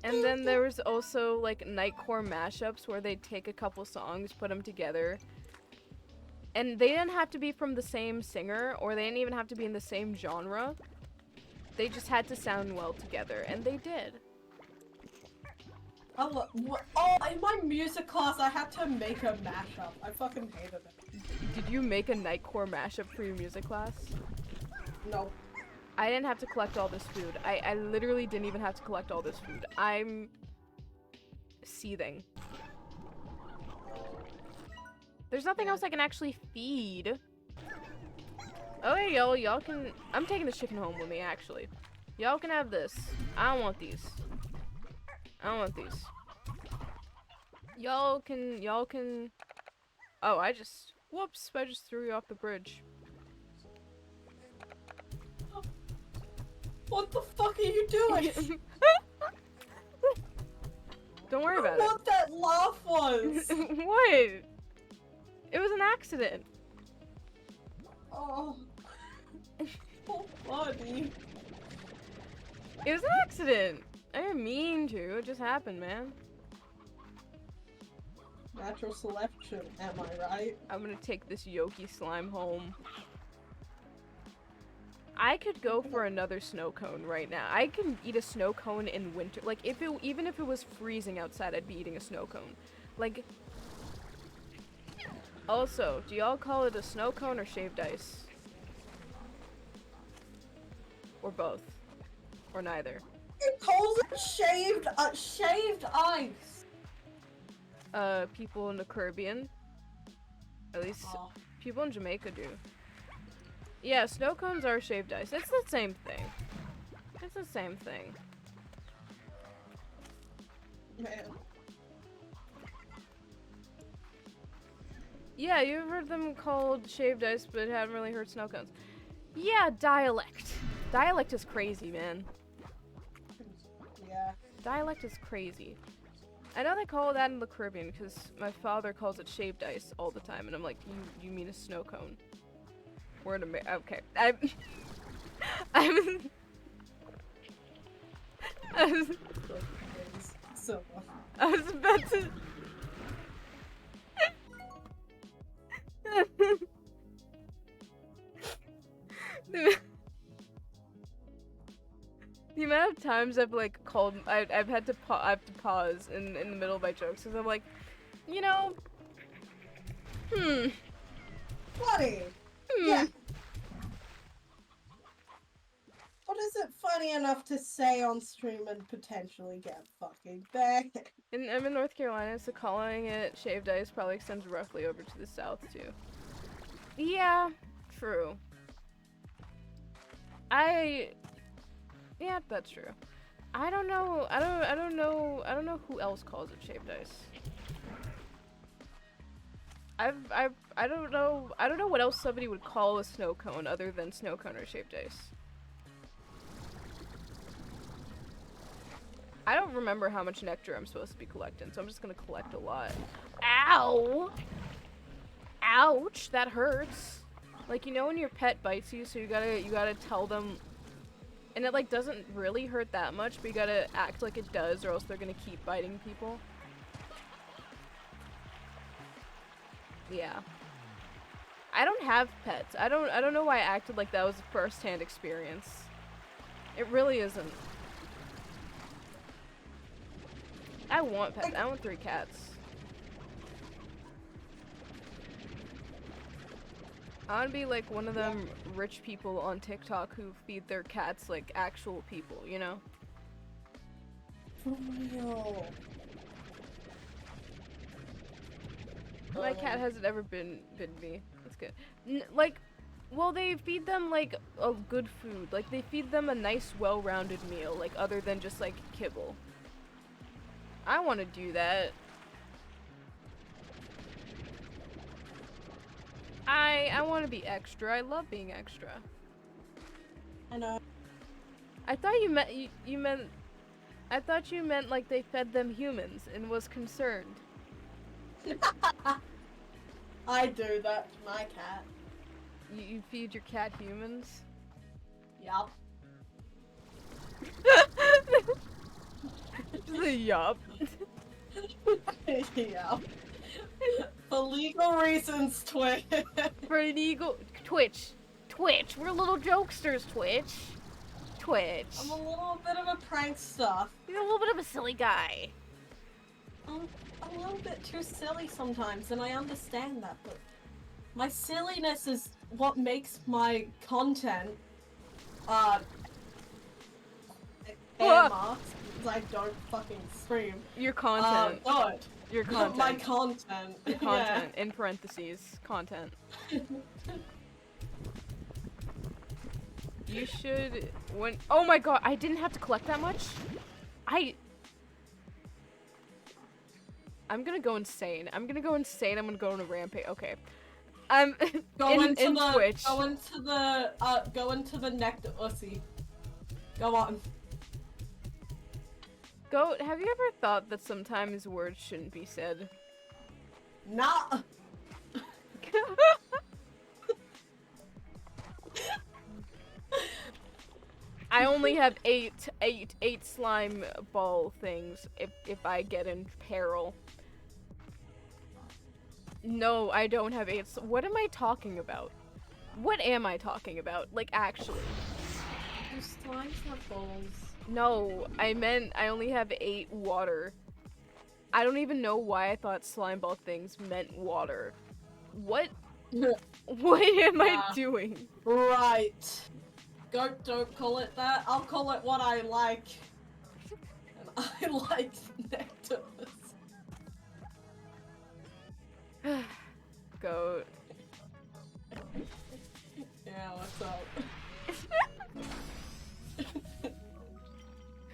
And then there was also like Nightcore mashups where they'd take a couple songs, put them together. And they didn't have to be from the same singer, or they didn't even have to be in the same genre. They just had to sound well together, and they did. Oh, in my music class, I had to make a mashup. I fucking hated it. Did you make a Nightcore mashup for your music class? No. I didn't have to collect all this food. I literally didn't even have to collect all this food. I'm seething. There's nothing else I can actually feed. Okay, Hey, y'all can... I'm taking this chicken home with me, actually. Y'all can have this. I don't want these. I don't want these. Y'all can... Oh, whoops, I just threw you off the bridge. What the fuck are you doing? Don't worry about What that laugh was. it. What? It was an accident. Oh. So funny. It was an accident. I didn't mean to. It just happened, man. Natural selection, am I right? I'm gonna take this Yoki slime home. I could go for another snow cone right now. I can eat a snow cone in winter. Like, even if it was freezing outside, I'd be eating a snow cone. Like, also, do y'all call it a snow cone or shaved ice? Or both? Or neither? It calls it shaved ice. People in the Caribbean. At least people in Jamaica do. Yeah, snow cones are shaved ice. It's the same thing. It's the same thing. Man. Yeah, you've heard them called shaved ice, but haven't really heard snow cones. Yeah, dialect. Dialect is crazy, man. Yeah. Dialect is crazy. I know they call that in the Caribbean because my father calls it shaved ice all the time, and I'm like, you mean a snow cone? We're in America. Okay, So. I was about to. The amount of times I've like I've had to pause in the middle of my jokes because I'm like, you know, Funny. Yeah. What is it funny enough to say on stream and potentially get fucking banned? And I'm in North Carolina, so calling it shaved ice probably extends roughly over to the south too. Yeah, true. Yeah, that's true. I don't know. I don't know who else calls it shaved ice. I don't know. I don't know what else somebody would call a snow cone other than snow cone or shaved ice. I don't remember how much nectar I'm supposed to be collecting, so I'm just gonna collect a lot. Ow! Ouch! That hurts. Like, you know when your pet bites you, so you gotta tell them, and it like doesn't really hurt that much, but you gotta act like it does, or else they're gonna keep biting people. Yeah. I don't have pets. I don't know why I acted like that was a first-hand experience. It really isn't. I want pets. I want 3 cats. I want to be like one of them rich people on TikTok who feed their cats like actual people, you know? For real. My cat hasn't ever bitten me. That's good. Well, they feed them like a good food. Like they feed them a nice, well-rounded meal, like other than just like kibble. I want to do that. I want to be extra. I love being extra. I know. I thought you meant. I thought you meant like they fed them humans and was concerned. I do that to my cat. You feed your cat humans? Yup. Just a yup. Yup. For legal reasons, Twitch. For legal Twitch. We're little jokesters, Twitch. I'm a little bit of a prankster. You're a little bit of a silly guy. I'm a little bit too silly sometimes, and I understand that, but my silliness is what makes my content, air marks, because I don't fucking stream. Your content. Good. Your content. My content. Your content, in parentheses, content. You should when oh my god, I didn't have to collect that much? I'm gonna go insane. I'm gonna go insane. I'm gonna go on a rampage. Okay. I'm Go into Twitch. Go into the nectar ussy. Go on. Goat, have you ever thought that sometimes words shouldn't be said? Nah. I only have eight slime ball things if I get in peril. No, I don't have 8. What am I talking about? What am I talking about? Like, actually. Do slimes have balls? No, I meant I only have 8 water. I don't even know why I thought slime ball things meant water. What? What am I doing? Right. Don't call it that. I'll call it what I like. And I like nectar. Goat. Yeah, what's up?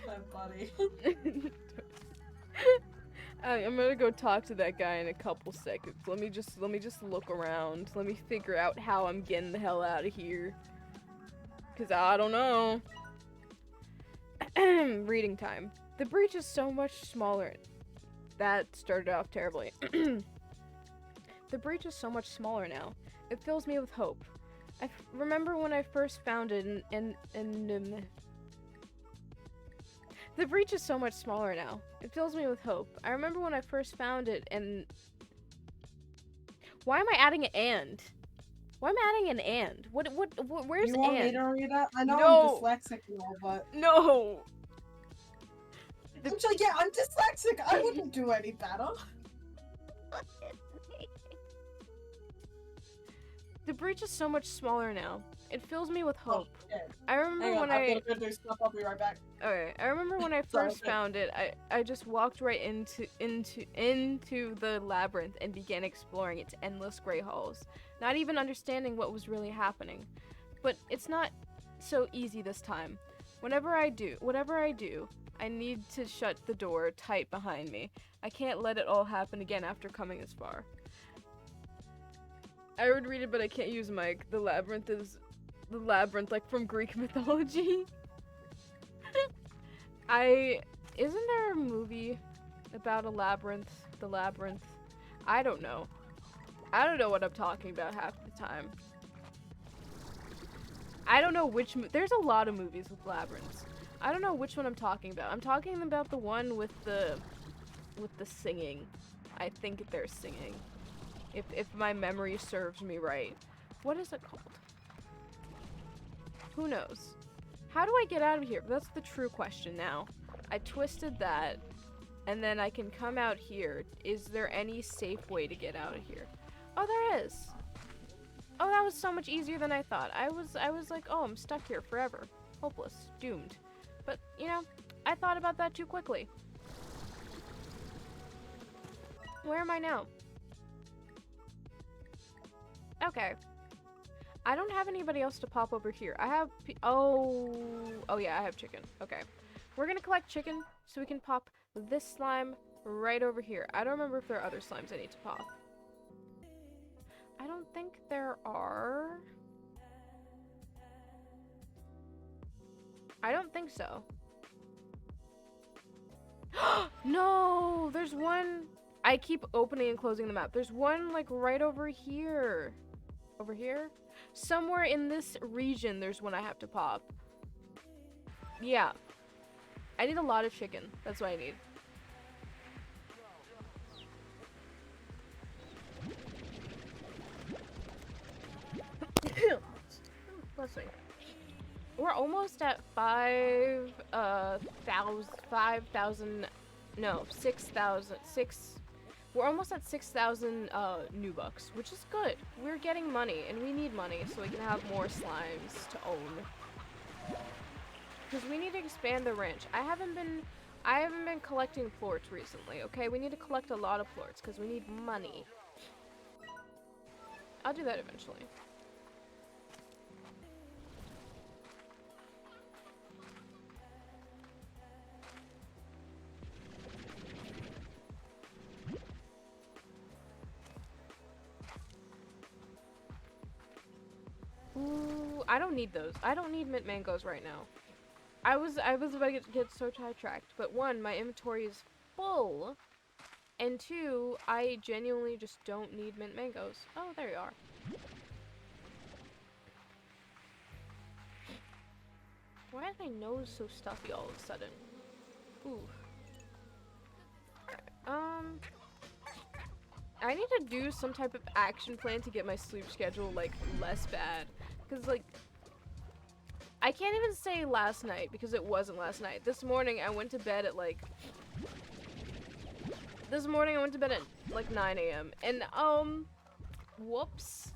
Hi, buddy. I'm gonna go talk to that guy in a couple seconds. Let me just look around. Let me figure out how I'm getting the hell out of here. Cause I don't know. Reading time. The breach is so much smaller. That started off terribly. The breach is so much smaller now. It fills me with hope. I remember when I first found it the breach is so much smaller now. It fills me with hope. I remember when I first found it and... Why am I adding an and? Why am I adding an and? Where's and? You want me to read that? I know No. I'm dyslexic and all, but... No! Actually, yeah, I'm dyslexic! I wouldn't do any better. The breach is so much smaller now. It fills me with hope. Oh, yeah. I remember Hang on, when I've got to go do stuff. I'll be right back. Okay, I remember when I first found it, I just walked right into the labyrinth and began exploring its endless gray halls, not even understanding what was really happening. But it's not so easy this time. Whatever I do, I need to shut the door tight behind me. I can't let it all happen again after coming this far. I would read it, but I can't use mic. The labyrinth is the labyrinth, like from Greek mythology. Isn't there a movie about a labyrinth? The labyrinth? I don't know. I don't know what I'm talking about half the time. I don't know which there's a lot of movies with labyrinths. I don't know which one I'm talking about. I'm talking about the one with the singing. I think they're singing. If my memory serves me right. What is it called? Who knows? How do I get out of here? That's the true question now. I twisted that, and then I can come out here. Is there any safe way to get out of here? Oh, there is. Oh, that was so much easier than I thought. I was like, oh, I'm stuck here forever. Hopeless. Doomed. But, you know, I thought about that too quickly. Where am I now? Okay. I don't have anybody else to pop over here. I have oh yeah, I have chicken. Okay. We're gonna collect chicken so we can pop this slime right over here. I don't remember if there are other slimes I need to pop. I don't think there are. I don't think so. No, there's one. I keep opening and closing the map. There's one like right over here. Over here? Somewhere in this region, there's one I have to pop. Yeah. I need a lot of chicken. That's what I need. Let's see. We're almost at 5,000, no, 6,000, we're almost at 6,000 new bucks, which is good. We're getting money, and we need money so we can have more slimes to own. Because we need to expand the ranch. I haven't been collecting plorts recently, okay? We need to collect a lot of plorts because we need money. I'll do that eventually. Ooh, I don't need those. I don't need mint mangoes right now. I was about to get so sidetracked, but one, my inventory is full, and two, I genuinely just don't need mint mangoes. Oh, there you are. Why is my nose so stuffy all of a sudden? Ooh. I need to do some type of action plan to get my sleep schedule, like, less bad. Because, like, I can't even say last night, because it wasn't last night. This morning, I went to bed at, like... This morning, I went to bed at, like, 9 a.m. And, whoops.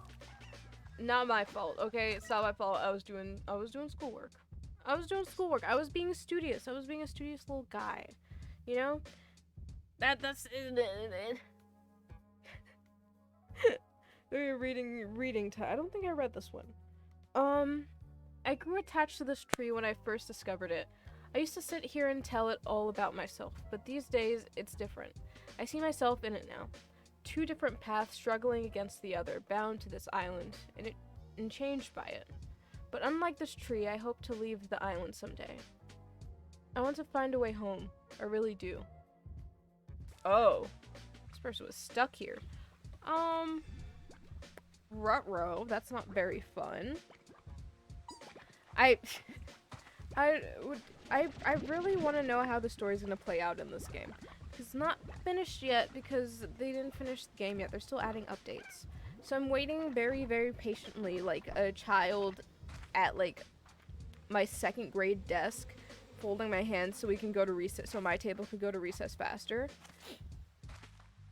Not my fault, okay? It's not my fault. I was doing schoolwork. I was being studious. I was being a studious little guy. You know? That's... reading time. I don't think I read this one. I grew attached to this tree when I first discovered it. I used to sit here and tell it all about myself, but these days, it's different. I see myself in it now. Two different paths struggling against the other, bound to this island, and changed by it. But unlike this tree, I hope to leave the island someday. I want to find a way home. I really do. Oh. This person was stuck here. Ruh-roh, that's not very fun. I really want to know how the story's gonna play out in this game. It's not finished yet because they didn't finish the game yet. They're still adding updates. So I'm waiting very, very patiently, like a child at like my 2nd grade desk, folding my hands so we can go to recess, so my table could go to recess faster.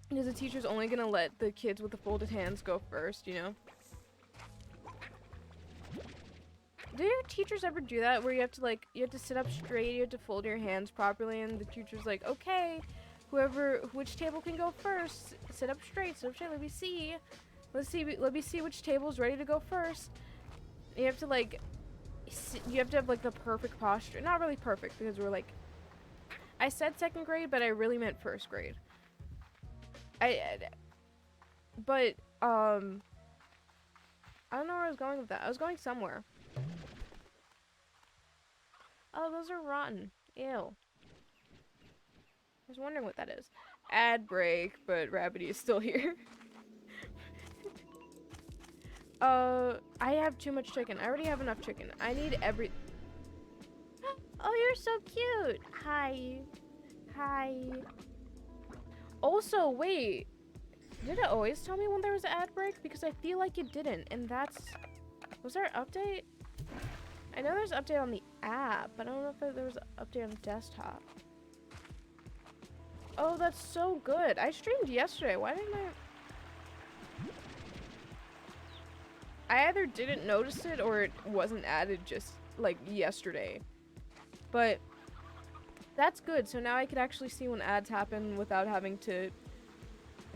Because the teacher's only gonna let the kids with the folded hands go first, you know? Do your teachers ever do that, where you have to sit up straight, you have to fold your hands properly, and the teacher's like, okay, which table can go first? Sit up straight, let me see. Let me see which table's ready to go first. You have to have like the perfect posture. Not really perfect, because we're like, I said 2nd grade, but I really meant 1st grade. I don't know where I was going with that. I was going somewhere. Oh, those are rotten. Ew. I was wondering what that is. Ad break, but Rabbity is still here. I have too much chicken. I already have enough chicken. I need every... Oh, you're so cute. Hi. Hi. Also, wait. Did it always tell me when there was an ad break? Because I feel like it didn't, and that's... Was there an update? I know there's an update on the app, but I don't know if there was an update on the desktop. Oh, that's so good. I streamed yesterday. Why didn't I either didn't notice it or it wasn't added just, like, yesterday. But that's good. So now I can actually see when ads happen without having to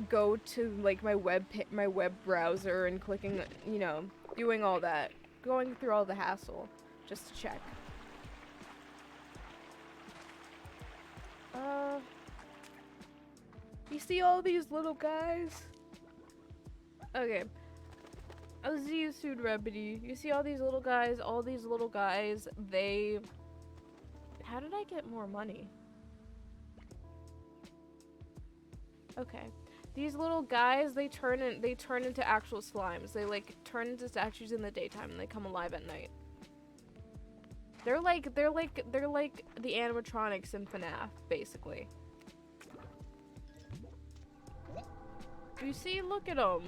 go to, like, my web browser and clicking, you know, doing all that. Going through all the hassle. Just to check. You see all these little guys? Okay. I'll see you soon, Rabbity. You see all these little guys? All these little guys, they... How did I get more money? Okay. These little guys, they turn into actual slimes. They, like, turn into statues in the daytime and they come alive at night. They're like the animatronics in FNAF, basically. You see? Look at them.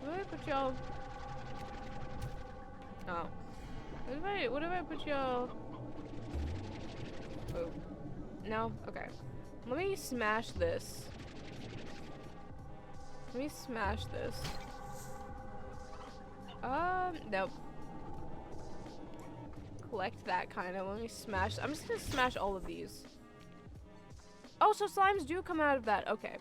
What if I put y'all... Oh. What if I put y'all... Oh. No? Okay. Let me smash this. Let me smash this. Nope. Collect that kind of. Let me smash. I'm just gonna smash all of these. Oh, so slimes do come out of that. Okay.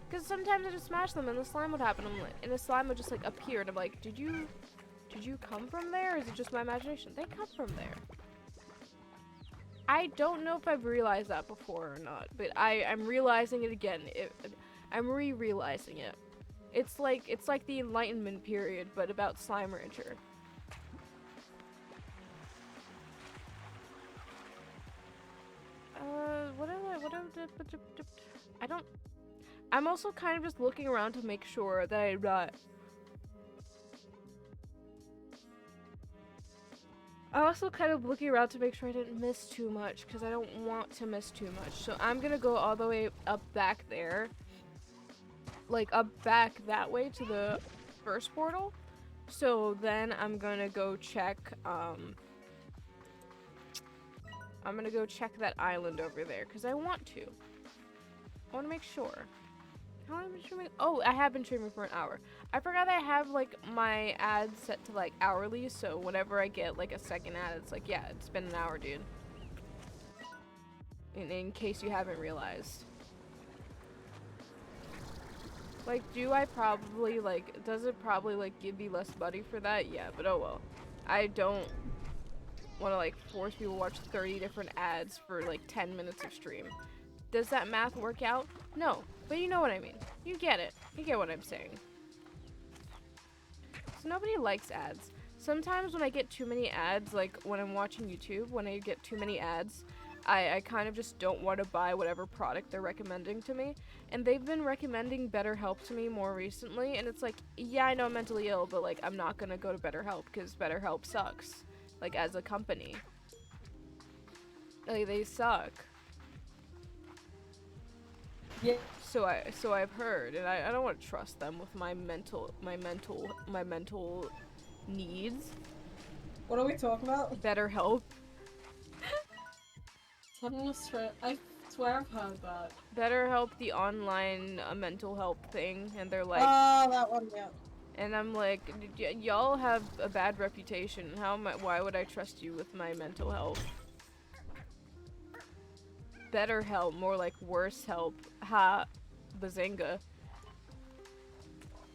Because sometimes I just smash them and the slime would happen. And the slime would just like appear and I'm like, did you come from there? Or is it just my imagination? They come from there. I don't know if I've realized that before or not, but I'm realizing it again. I'm re-realizing it. It's like the Enlightenment period, but about Slime Rancher. I don't. I'm also kind of just looking around to make sure that I'm not. I'm also kind of looking around to make sure I didn't miss too much, because I don't want to miss too much. So I'm gonna go all the way up back there. Like, up back that way to the first portal. So then I'm gonna go check, I'm gonna go check that island over there, because I want to. I want to make sure. How long have I been streaming? Oh, I have been streaming for an hour. I forgot I have, like, my ads set to, like, hourly, so whenever I get, like, a second ad, it's like, yeah, it's been an hour, dude. In case you haven't realized. Like, do I probably, like, does it probably, like, give me less money for that? Yeah, but oh well. I don't want to, like, force people to watch 30 different ads for, like, 10 minutes of stream. Does that math work out? No, but you know what I mean. You get it. You get what I'm saying. So nobody likes ads. Sometimes when I get too many ads, like when I'm watching YouTube, when I get too many ads, I kind of just don't want to buy whatever product they're recommending to me. And they've been recommending BetterHelp to me more recently, and it's like, yeah, I know I'm mentally ill, but like I'm not gonna go to BetterHelp because BetterHelp sucks. Like, as a company. Like, they suck. Yeah. So I've heard, and I don't want to trust them with my mental needs. What are we talking about? BetterHelp. I swear I've heard that. BetterHelp, the online mental health thing, and they're like, oh, that one, yeah. and I'm like, y'all have a bad reputation. Why would I trust you with my mental health? Better help, more like worse help. Ha, bazinga.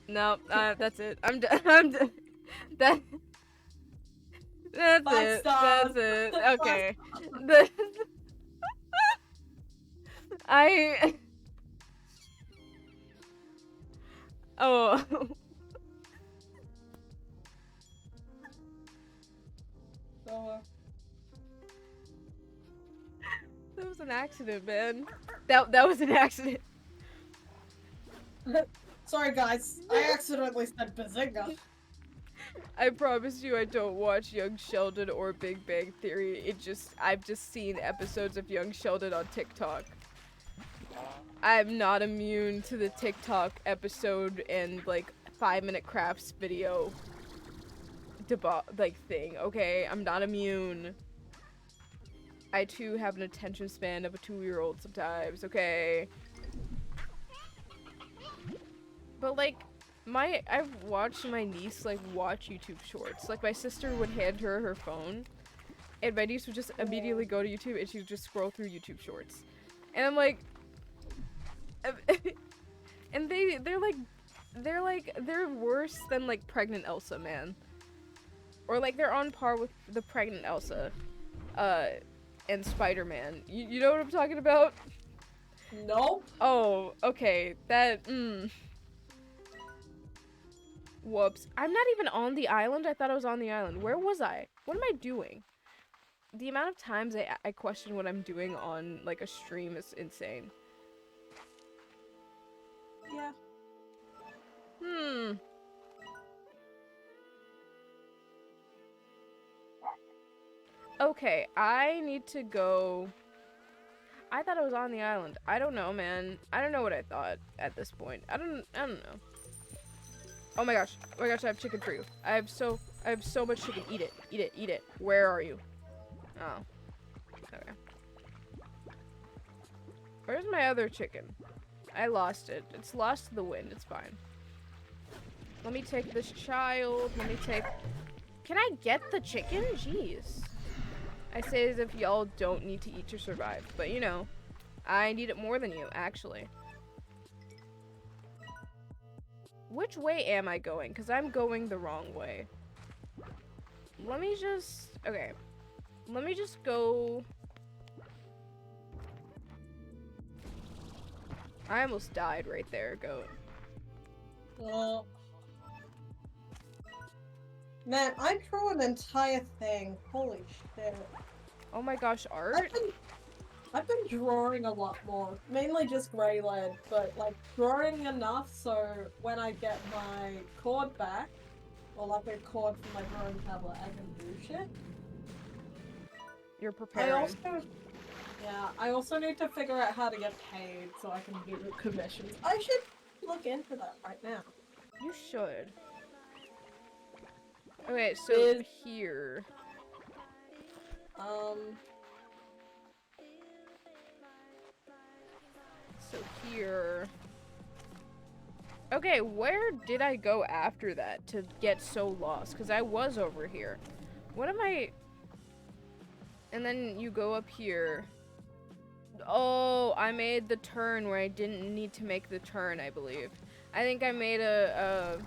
No, that's it. I'm done. I'm done. That's it. Stars. That's it. Okay. I. Oh. So, That was an accident, man. That was an accident. sorry, guys. I accidentally said bazinga. I promise you I don't watch Young Sheldon or Big Bang Theory. I've just seen episodes of Young Sheldon on TikTok. I'm not immune to the TikTok episode and like 5-minute crafts video thing, okay? I'm not immune. I too have an attention span of a 2-year-old sometimes, okay? But like, I've watched my niece like watch YouTube shorts. Like, my sister would hand her her phone, and my niece would just immediately go to YouTube and she would just scroll through YouTube shorts. And I'm like, and they're worse than like pregnant Elsa, man. Or like they're on par with the pregnant Elsa, and Spider-Man. You know what I'm talking about? Nope. Oh, okay. Whoops. I'm not even on the island. I thought I was on the island. Where was I? What am I doing? The amount of times I question what I'm doing on, like, a stream is insane. Yeah. Okay, I need to go. I thought I was on the island. I don't know, man. I don't know what I thought at this point. I don't know. Oh my gosh. Oh my gosh, I have chicken for you. I have so much chicken. Eat it. Eat it. Eat it. Where are you? Oh. Okay. Where's my other chicken? I lost it. It's lost to the wind. It's fine. Let me take this child. Let me take... Can I get the chicken? Jeez. I say as if y'all don't need to eat to survive. But, you know, I need it more than you, actually. Which way am I going? Because I'm going the wrong way. Let me just... Okay. Let me just go... I almost died right there, goat. Well, man, I drew an entire thing. Holy shit. Oh my gosh, art? I've been drawing a lot more. Mainly just Greyland, but like drawing enough so when I get my cord back, or like a cord from my drawing tablet, I can do shit. You're preparing. I also need to figure out how to get paid so I can do commissions. I should look into that right now. You should. Okay, so here. So here. Okay, where did I go after that to get so lost? Because I was over here. What am I... And then you go up here. Oh, I made the turn where I didn't need to make the turn, I believe. I think I made I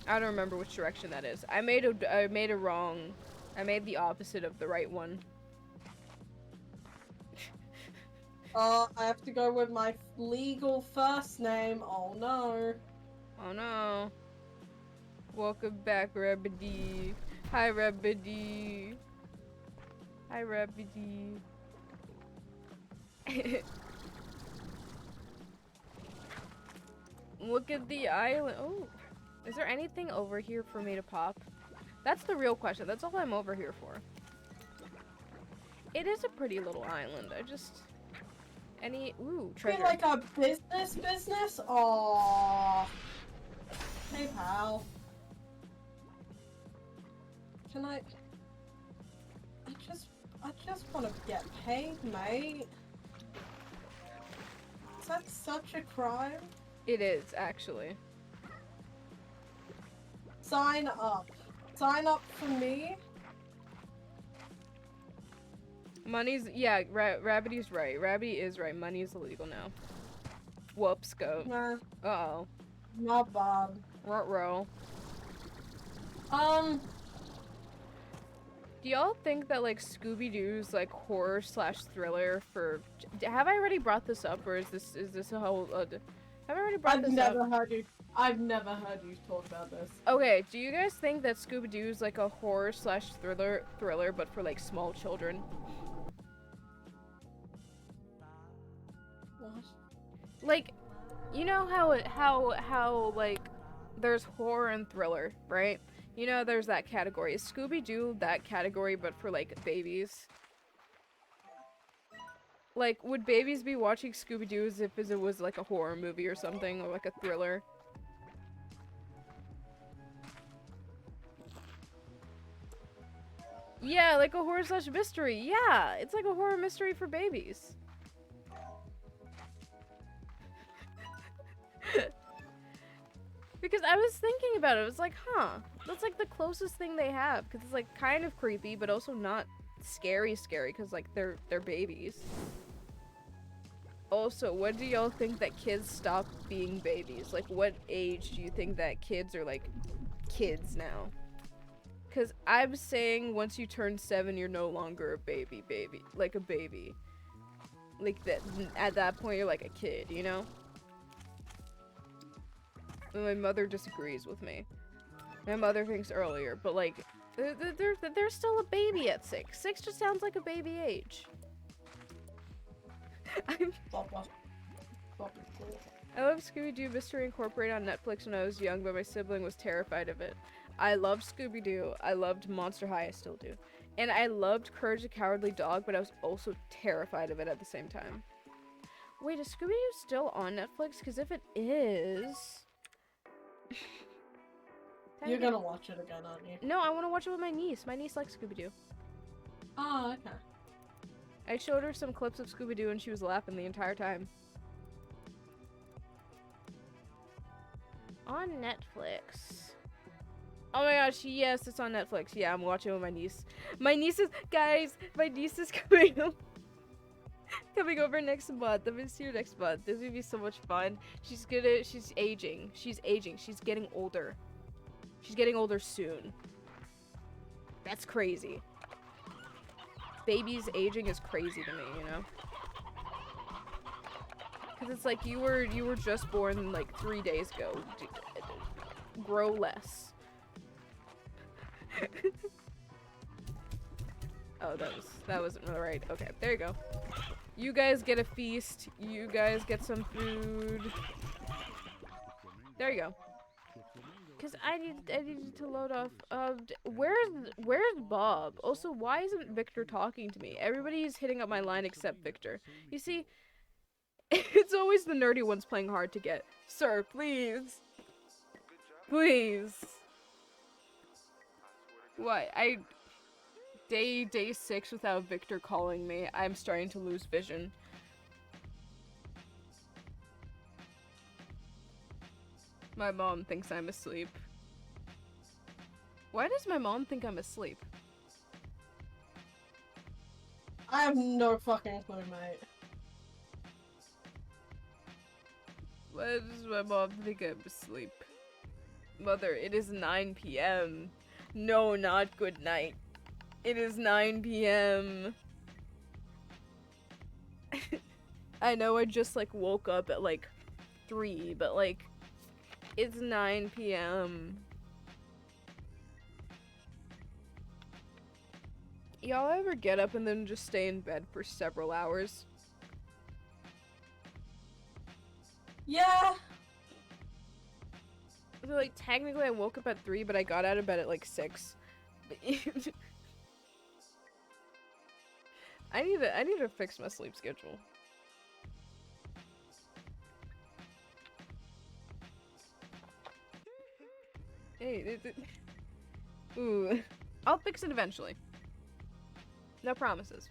don't remember which direction that is. I made a wrong... I made the opposite of the right one. I have to go with my legal first name. Oh no. Oh no. Welcome back, Rabbity. Hi, Rabbity. Hi, Rabbity. Look at the island. Oh, is there anything over here for me to pop? That's the real question. That's all I'm over here for. It is a pretty little island. I just... Ooh, treasure. Be like a business? Aww. Hey, pal. Can I just want to get paid, mate. Is that such a crime? It is, actually. Sign up. Sign up for me. Money's... Yeah, Rabbity's right. Rabbity is right. Money's illegal now. Whoops, go. Nah. Uh-oh. Not bad. Ruh-roh. Do y'all think that, like, Scooby-Doo's, like, horror/thriller for... Have I already brought this up, or is this a whole... have I already brought this up? I've never heard you talk about this. Okay, do you guys think that Scooby-Doo's, like, a horror/thriller, but for, like, small children? What? Like, you know how, like, there's horror and thriller, right? You know, there's that category. Is Scooby-Doo that category, but for, like, babies? Like, would babies be watching Scooby-Doo as if it was, like, a horror movie or something, or, like, a thriller? Yeah, like a horror/mystery. Yeah, it's like a horror mystery for babies. Because I was thinking about it. I was like, huh, that's like the closest thing they have. Because it's like kind of creepy, but also not scary because like they're babies. Also, what do y'all think that kids stop being babies? Like, what age do you think that kids are like kids now? Because I'm saying once you turn 7, you're no longer a baby. Like a baby. Like that, at that point, you're like a kid, you know? And my mother disagrees with me. My mother thinks earlier, but like, they're still a baby at 6. 6 just sounds like a baby age. I love Scooby-Doo Mystery Incorporated on Netflix when I was young, but my sibling was terrified of it. I loved Scooby-Doo. I loved Monster High. I still do. And I loved Courage the Cowardly Dog, but I was also terrified of it at the same time. Wait, is Scooby-Doo still on Netflix? Because if it is... You're gonna watch it again, aren't you? No, I want to watch it with my niece. My niece likes Scooby-Doo. Oh, okay. I showed her some clips of Scooby-Doo and she was laughing the entire time. On Netflix. Oh my gosh, yes, it's on Netflix. Yeah, I'm watching it with my niece. My niece is, guys, my niece is coming over next month. I'm gonna see her next month. This is gonna be so much fun. She's aging. She's getting older. She's getting older soon. That's crazy. Babies aging is crazy to me, you know? Cause it's like you were just born like 3 days ago. Grow less. Oh, that wasn't really right. Okay, there you go. You guys get a feast. You guys get some food. There you go. Cause I needed to load off. Where's Bob? Also, why isn't Victor talking to me? Everybody's hitting up my line except Victor. You see, it's always the nerdy ones playing hard to get. Sir, please. Please. What? Day 6 without Victor calling me. I'm starting to lose vision. My mom thinks I'm asleep. Why does my mom think I'm asleep? I have no fucking clue, mate. Why does my mom think I'm asleep? Mother, it is 9 p.m. No, not good night. It is 9 p.m. I know I just like woke up at like 3, but like it's 9 p.m. Y'all ever get up and then just stay in bed for several hours? Yeah. So like technically I woke up at 3, but I got out of bed at like 6. I need to fix my sleep schedule. Hey, ooh. I'll fix it eventually. No promises.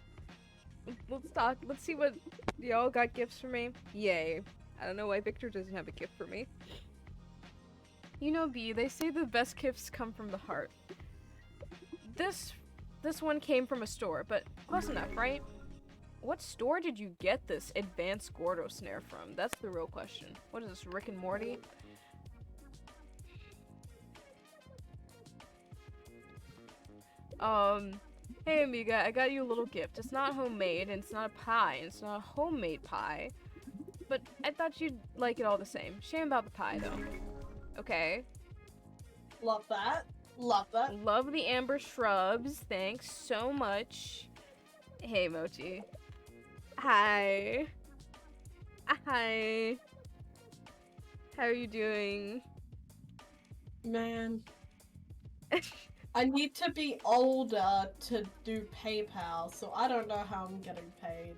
Let's talk. Let's see what y'all got gifts for me. Yay. I don't know why Victor doesn't have a gift for me. You know, B, they say the best gifts come from the heart. This one came from a store, but close enough, right? What store did you get this advanced Gordo snare from? That's the real question. What is this, Rick and Morty? Hey amiga, I got you a little gift. It's not homemade, and it's not a pie, and it's not a homemade pie. But I thought you'd like it all the same. Shame about the pie, though. Okay. Love that. Love that. Love the amber shrubs. Thanks so much. Hey, Mochi. Hi. Hi. How are you doing? Man. I need to be older to do PayPal, so I don't know how I'm getting paid.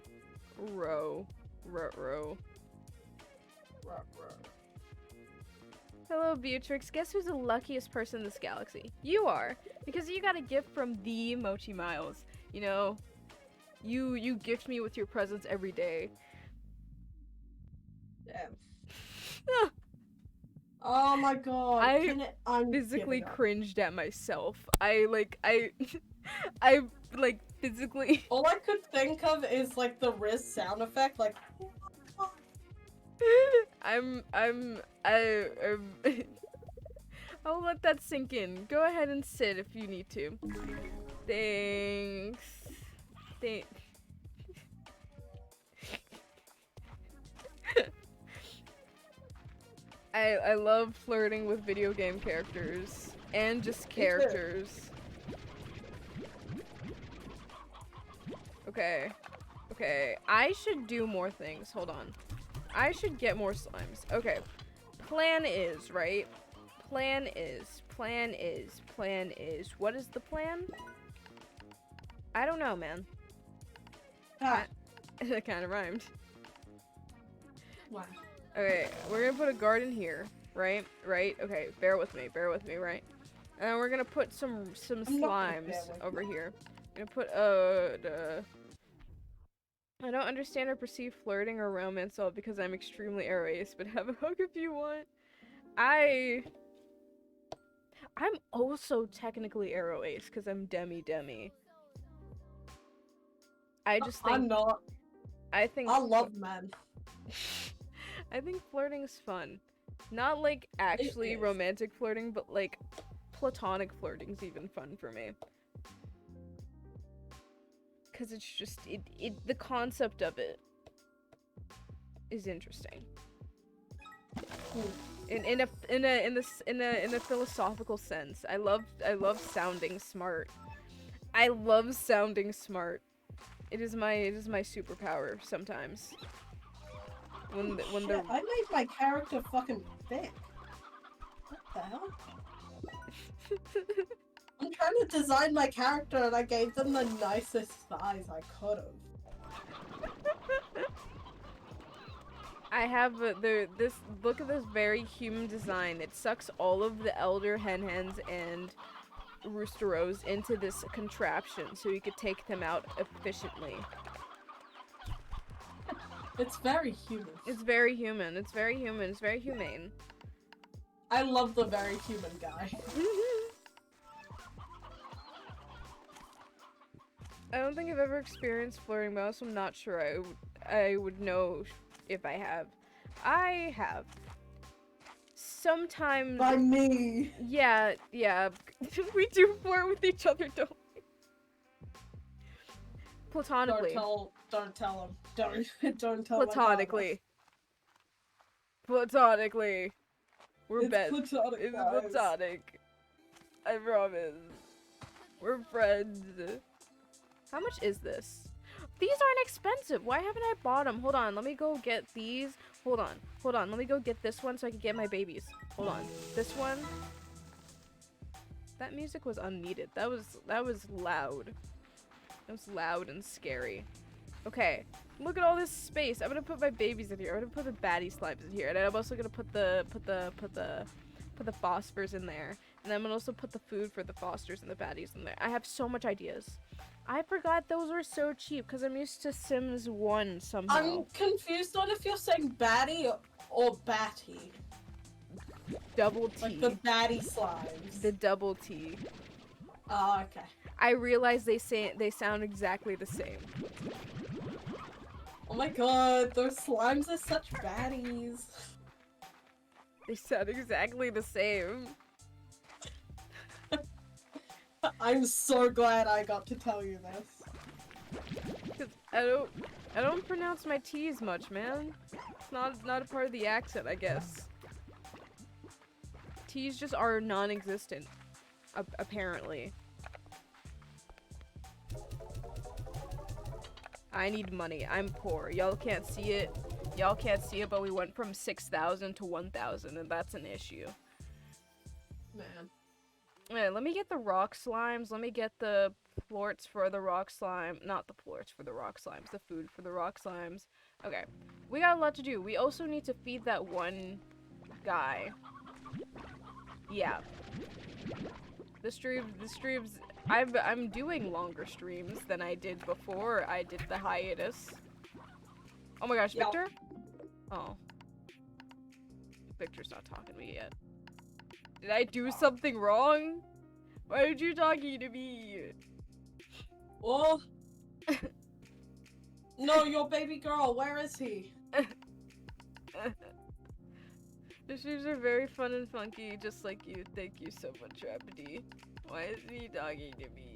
Row. Ruh-roh. Hello, Beatrix. Guess who's the luckiest person in this galaxy? You are, because you got a gift from the Mochi Miles. You know, you gift me with your presence every day. Damn. Oh my god. I'm physically cringed at myself. I physically. All I could think of is like the Riz sound effect, like. I'll let that sink in. Go ahead and sit if you need to. Thanks. I love flirting with video game characters and just characters. Okay. I should do more things. Hold on. I should get more slimes. Okay. Plan is, right? Plan is. What is the plan? I don't know, man. Ah. That kind of rhymed. Wow. Okay, we're gonna put a garden here, right? Okay, bear with me, right? And we're gonna put some slimes over here. I'm gonna put I don't understand or perceive flirting or romance all because I'm extremely airways, but have a hug if you want. I'm also technically arrow ace because I'm demi. I just think I'm not. I think I love men. I think flirting is fun. Not like actually romantic flirting, but like platonic flirting's even fun for me. Cause it's just the concept of it is interesting. Hmm. In a philosophical sense. I love sounding smart. I love sounding smart. It is my superpower sometimes. When Shit, I made my character fucking thick. What the hell? I'm trying to design my character and I gave them the nicest thighs I could've. I have this look at this very human design. It sucks all of the elder hens and roosteros into this contraption so you could take them out efficiently. It's very human. It's very human. It's very human. It's very humane. I love the very human guy. I don't think I've ever experienced flirting, but I'm not sure I would know if I have. I have. Sometimes. By me. Yeah. We do flirt with each other, don't we? Platonically. Don't tell him. Don't tell Platonically. Platonically. We're It's best. platonic, It's guys. platonic. I promise. We're friends. How much is this? These aren't expensive. Why haven't I bought them? Hold on. Let me go get these. Hold on. Let me go get this one so I can get my babies. Hold on. This one. That music was unneeded. That was loud. That was loud and scary. Okay. Look at all this space. I'm gonna put my babies in here. I'm gonna put the baddie slimes in here, and I'm also gonna put the phosphors in there, and I'm gonna also put the food for the fosters and the baddies in there. I have so much ideas. I forgot those were so cheap because I'm used to Sims 1 somehow. I'm confused on if you're saying baddie or batty. Double T. Like the baddie slimes. The double T. Oh, okay. I realize they sound exactly the same. Oh my god, those slimes are such baddies. They sound exactly the same. I'm so glad I got to tell you this. 'Cause I don't pronounce my T's much, man. It's not a part of the accent, I guess. T's just are non-existent, apparently. I need money. I'm poor. Y'all can't see it. But we went from 6,000 to 1,000, and that's an issue. Man. Yeah, let me get the rock slimes. Let me get the plorts for the rock slime. Not the plorts for the rock slimes. The food for the rock slimes. Okay. We got a lot to do. We also need to feed that one guy. Yeah. The streams, I'm doing longer streams than I did before I did the hiatus. Oh my gosh, Yep. Victor? Oh. Victor's not talking to me yet. Did I do something wrong? Why aren't you talking to me? Oh. No, your baby girl, where is he? The streams are very fun and funky, just like you. Thank you so much, Rapidee. Why is he talking to me?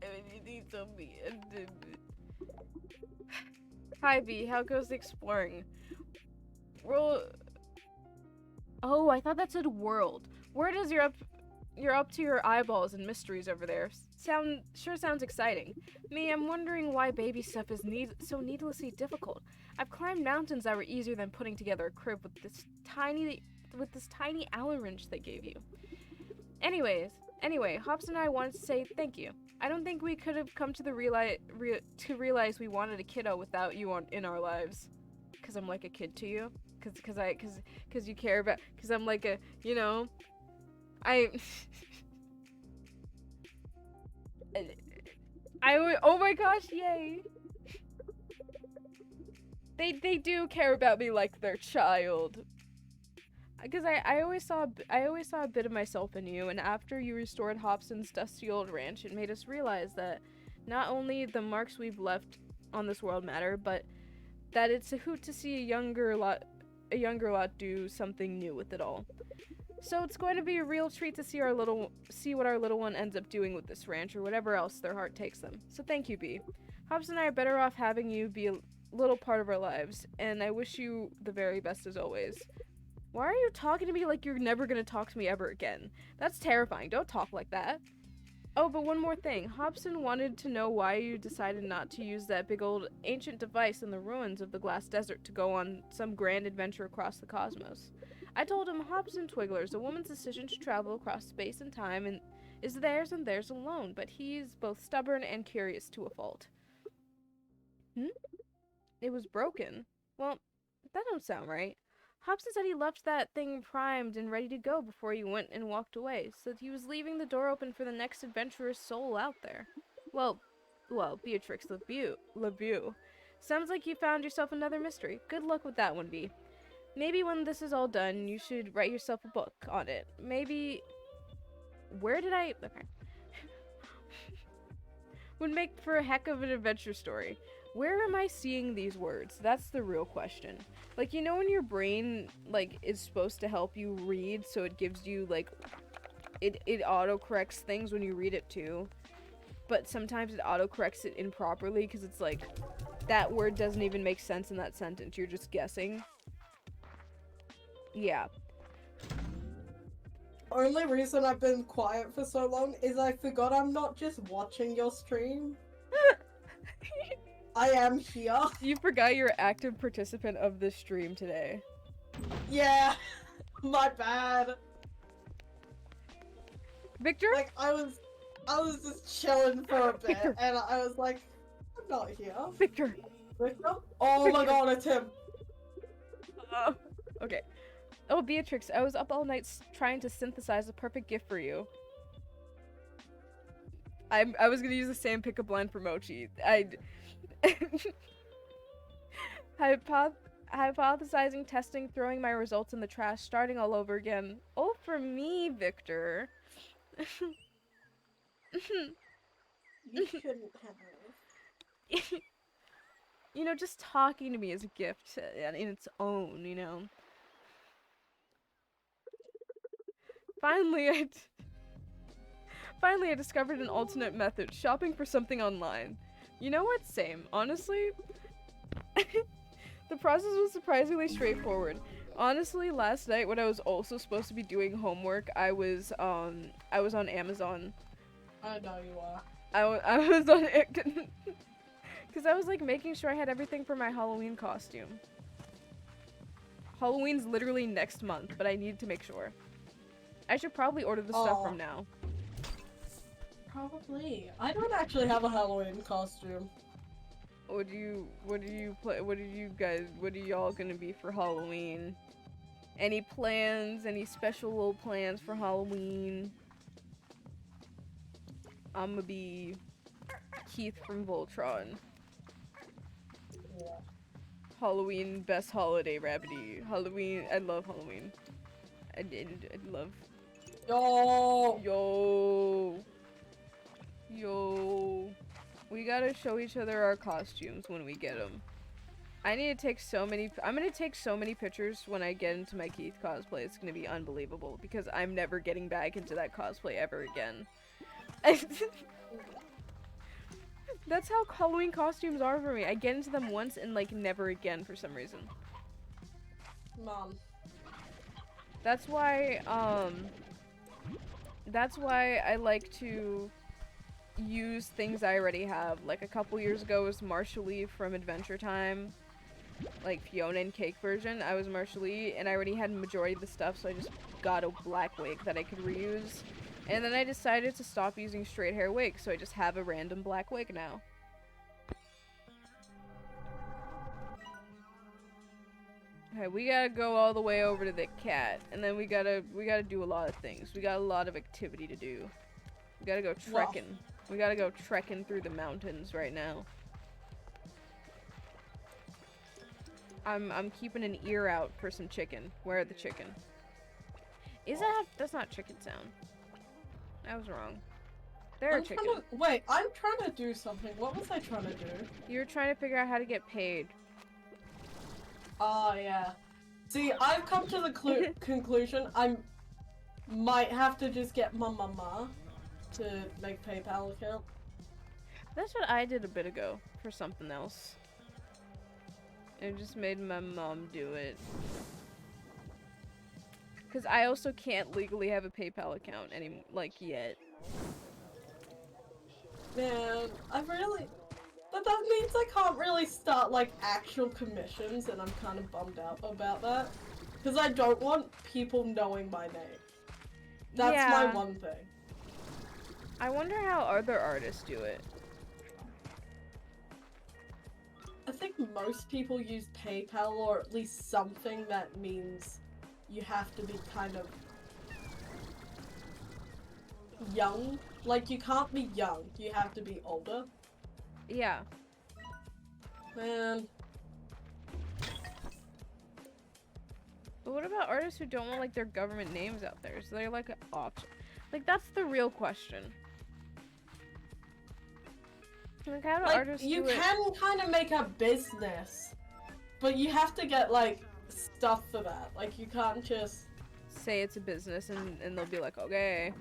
I mean, he's so mean. Hi, B. How goes the exploring? World. Oh, I thought that said world. Word is you're up to your eyeballs in mysteries over there. Sure sounds exciting. Me, I'm wondering why baby stuff is so needlessly difficult. I've climbed mountains that were easier than putting together a crib with this tiny Allen wrench they gave you. Anyway, Hops and I wanted to say thank you. I don't think we could have come to realize we wanted a kiddo without you in our lives. Cause I'm like a kid to you. Cause you care about. Cause I'm like a, you know. Oh my gosh, yay! They do care about me like their child. Because I always saw a bit of myself in you, and after you restored Hobson's dusty old ranch, it made us realize that not only the marks we've left on this world matter, but that it's a hoot to see a younger lot do something new with it all. So it's going to be a real treat to see what our little one ends up doing with this ranch or whatever else their heart takes them. So thank you, B. Hobbs and I are better off having you be little part of our lives, and I wish you the very best as always. Why are you talking to me like you're never gonna talk to me ever again? That's terrifying. Don't talk like that. Oh, but one more thing. Hobson wanted to know why you decided not to use that big old ancient device in the ruins of the Glass Desert to go on some grand adventure across the cosmos. I told him Hobson Twiggler's a woman's decision to travel across space and time and is theirs and theirs alone, but he's both stubborn and curious to a fault. It was broken. Well, that don't sound right. Hobson said he left that thing primed and ready to go before he went and walked away, so that he was leaving the door open for the next adventurous soul out there. Well, Beatrix LeBeau. Sounds like you found yourself another mystery. Good luck with that one, Bea. Maybe when this is all done, you should write yourself a book on it. Maybe... Where did I... Okay. Would make for a heck of an adventure story. Where am I seeing these words? That's the real question. Like, you know when your brain, like, is supposed to help you read, so it gives you, like, it autocorrects things when you read it too, but sometimes it autocorrects it improperly because it's like, that word doesn't even make sense in that sentence, you're just guessing. Yeah. Only reason I've been quiet for so long is I forgot I'm not just watching your stream. I am here. You forgot you're active participant of this stream today. Yeah, my bad. Victor? Like, I was just chilling for a bit, Victor. and I was like, I'm not here. Victor! Victor? Oh Victor. my god, it's him. Okay. Oh, Beatrix, I was up all night trying to synthesize a perfect gift for you. I was gonna use the same pickup line for Mochi. Hypothesizing, testing, throwing my results in the trash, starting all over again. Oh, for me, Victor. You shouldn't have. You know, just talking to me is a gift in its own, you know. Finally, I discovered an alternate method, shopping for something online. You know what? Same. Honestly, the process was surprisingly straightforward. Honestly, last night when I was also supposed to be doing homework, I was on Amazon. I know you are. I was on it because I was like making sure I had everything for my Halloween costume. Halloween's literally next month, but I need to make sure. I should probably order the stuff from now. Probably. I don't actually have a Halloween costume. What are y'all gonna be for Halloween? Any plans? Any special little plans for Halloween? I'ma be Keith from Voltron. Yeah. Halloween, best holiday, Rabbity. Halloween, I love Halloween. I love... Yo! We gotta show each other our costumes when we get them. I'm gonna take so many pictures when I get into my Keith cosplay. It's gonna be unbelievable because I'm never getting back into that cosplay ever again. That's how Halloween costumes are for me. I get into them once and like never again for some reason. Mom. That's why I like to use things I already have. Like a couple years ago was Marshall from Adventure Time. Like Fiona and Cake version. I was Marshall and I already had majority of the stuff, so I just got a black wig that I could reuse. And then I decided to stop using straight hair wigs, so I just have a random black wig now. Okay, we gotta go all the way over to the cat, and then we gotta do a lot of things. We got a lot of activity to do. We gotta go trekking. Wow. We gotta go trekking through the mountains right now. I'm keeping an ear out for some chicken. Where are the chicken? That's not chicken sound. I was wrong. There are chicken. Wait, I'm trying to do something. What was I trying to do? You were trying to figure out how to get paid. Oh, yeah. See, I've come to the conclusion I might have to just get my mama to make PayPal account. That's what I did a bit ago for something else. I just made my mom do it. Because I also can't legally have a PayPal account anymore, like, yet. Man, I really... But that means I can't really start, like, actual commissions, and I'm kind of bummed out about that. Because I don't want people knowing my name. That's my one thing. I wonder how other artists do it. I think most people use PayPal, or at least something that means you have to be kind of young. Like, you can't be young, you have to be older. Yeah. Man. But what about artists who don't want, like, their government names out there? So they're, like, an option. Like, that's the real question. Like, how do artists do it? You can kind of make a business, but you have to get, like, stuff for that. Like, you can't just... say it's a business and they'll be like, okay,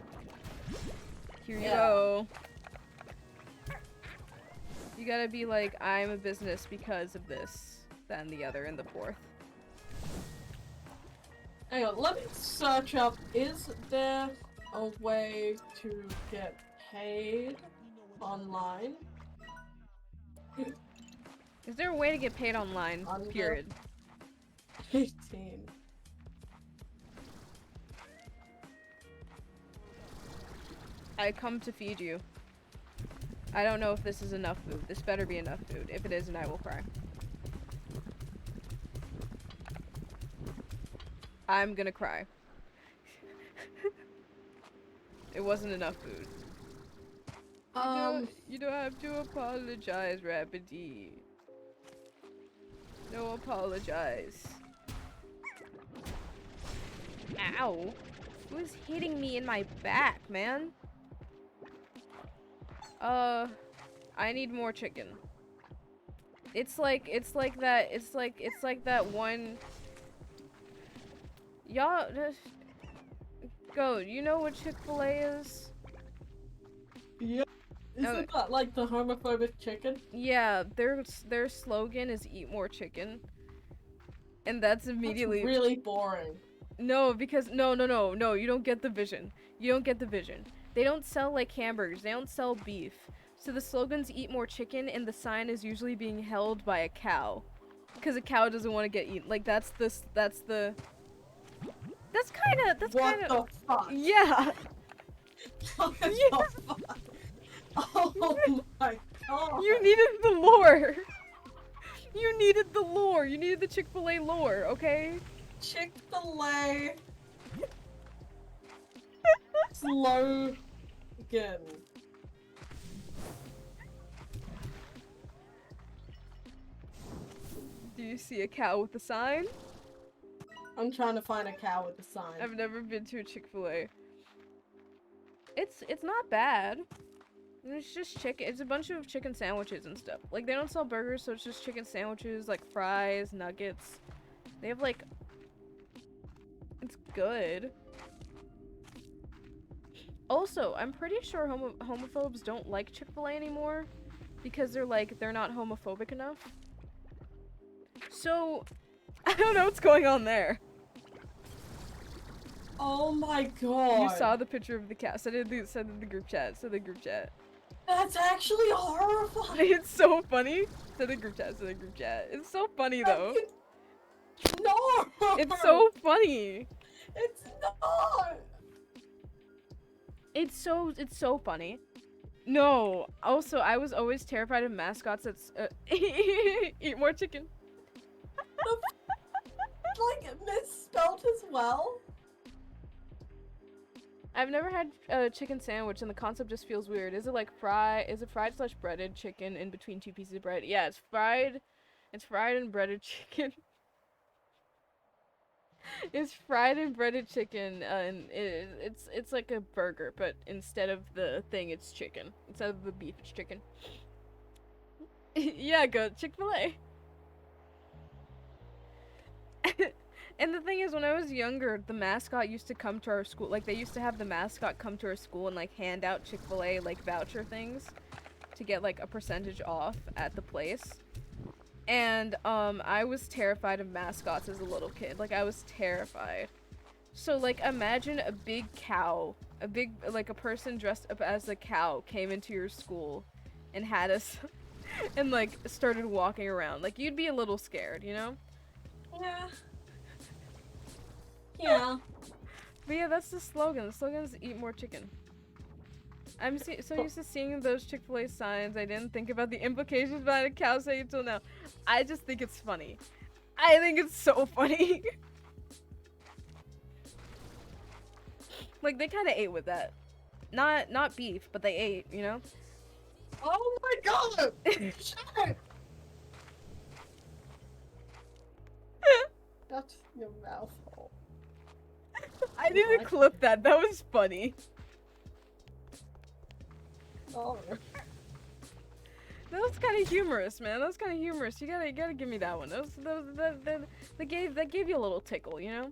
here you go. You gotta be like, I'm a business because of this, that, and the other, and the fourth. Hang on, let me search up, is there a way to get paid online? Is there a way to get paid online? Period. 18. I come to feed you. I don't know if this is enough food. This better be enough food. If it isn't, I will cry. I'm gonna cry. It wasn't enough food. You don't have to apologize, Rapidy. No apologize. Ow. Who's hitting me in my back, man? I need more chicken. It's like that one. Y'all just go. You know what Chick-fil-A is? Yeah. Isn't that like the homophobic chicken? Yeah, their slogan is "Eat more chicken," and that's immediately really boring. No, because no, you don't get the vision. You don't get the vision. They don't sell like hamburgers. They don't sell beef. So the slogan's "Eat more chicken," and the sign is usually being held by a cow, because a cow doesn't want to get eaten. Like that's kind of. What the fuck? Yeah. What the fuck? Oh my god. You needed the lore. You needed the lore. You needed the Chick-fil-A lore, okay? Chick-fil-A. Slogan. Do you see a cow with a sign? I'm trying to find a cow with a sign. I've never been to a Chick-fil-A. It's not bad. It's just chicken. It's a bunch of chicken sandwiches and stuff. Like, they don't sell burgers, so it's just chicken sandwiches, like fries, nuggets. They have, like... It's good. Also, I'm pretty sure homophobes don't like Chick-fil-A anymore because they're not homophobic enough. So, I don't know what's going on there. Oh my god. You saw the picture of the cat. Send it in the group chat. Send the group chat. That's actually horrifying. It's so funny. Send the group chat. Send the group chat. It's so funny though. No. It's so funny. It's not. It's so funny. No. Also, I was always terrified of mascots that's eat more chicken. Like misspelled as well. I've never had a chicken sandwich, and the concept just feels weird. Is it like Is it fried / breaded chicken in between two pieces of bread? Yeah, it's fried. It's fried and breaded chicken. It's fried and breaded chicken, and it's like a burger, but instead of the thing, it's chicken. Instead of the beef, it's chicken. Yeah, go Chick-fil-A. And the thing is, when I was younger, the mascot used to come to our school. Like, they used to have the mascot come to our school and, like, hand out Chick-fil-A, like, voucher things to get, like, a percentage off at the place. And I was terrified of mascots as a little kid. Like I was terrified. So like imagine a big cow, like a person dressed up as a cow came into your school and had us and like started walking around. Like you'd be a little scared, you know? Yeah. Yeah. But yeah, that's the slogan. The slogan is eat more chicken. I'm so used to seeing those Chick-fil-A signs, I didn't think about the implications behind a cow saying until now. I just think it's funny. I think it's so funny. Like, they kind of ate with that. Not beef, but they ate, you know? Oh my god! Shut! Shut your mouth hole. I didn't clip that. That was funny. Oh. That was kind of humorous, man. That was kind of humorous. You gotta give me that one. That gave you a little tickle, you know?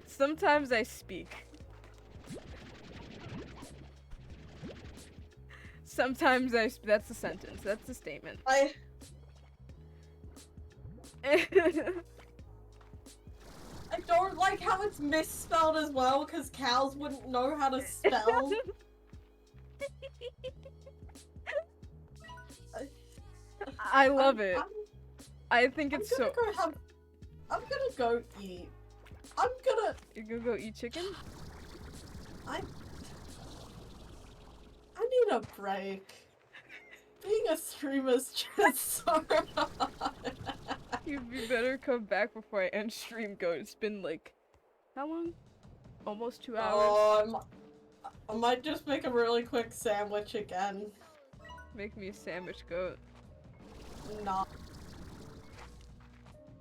Sometimes I speak. Sometimes that's a sentence. That's a statement. I don't like how it's misspelled as well, because cows wouldn't know how to spell. I love it. I think it's so. I'm gonna go eat. You're gonna go eat chicken? I need a break. Being a streamer's just so hard. You'd be better come back before I end stream. Go. It's been like, how long? Almost 2 hours. I might just make a really quick sandwich again. Make me a sandwich, goat. Nah.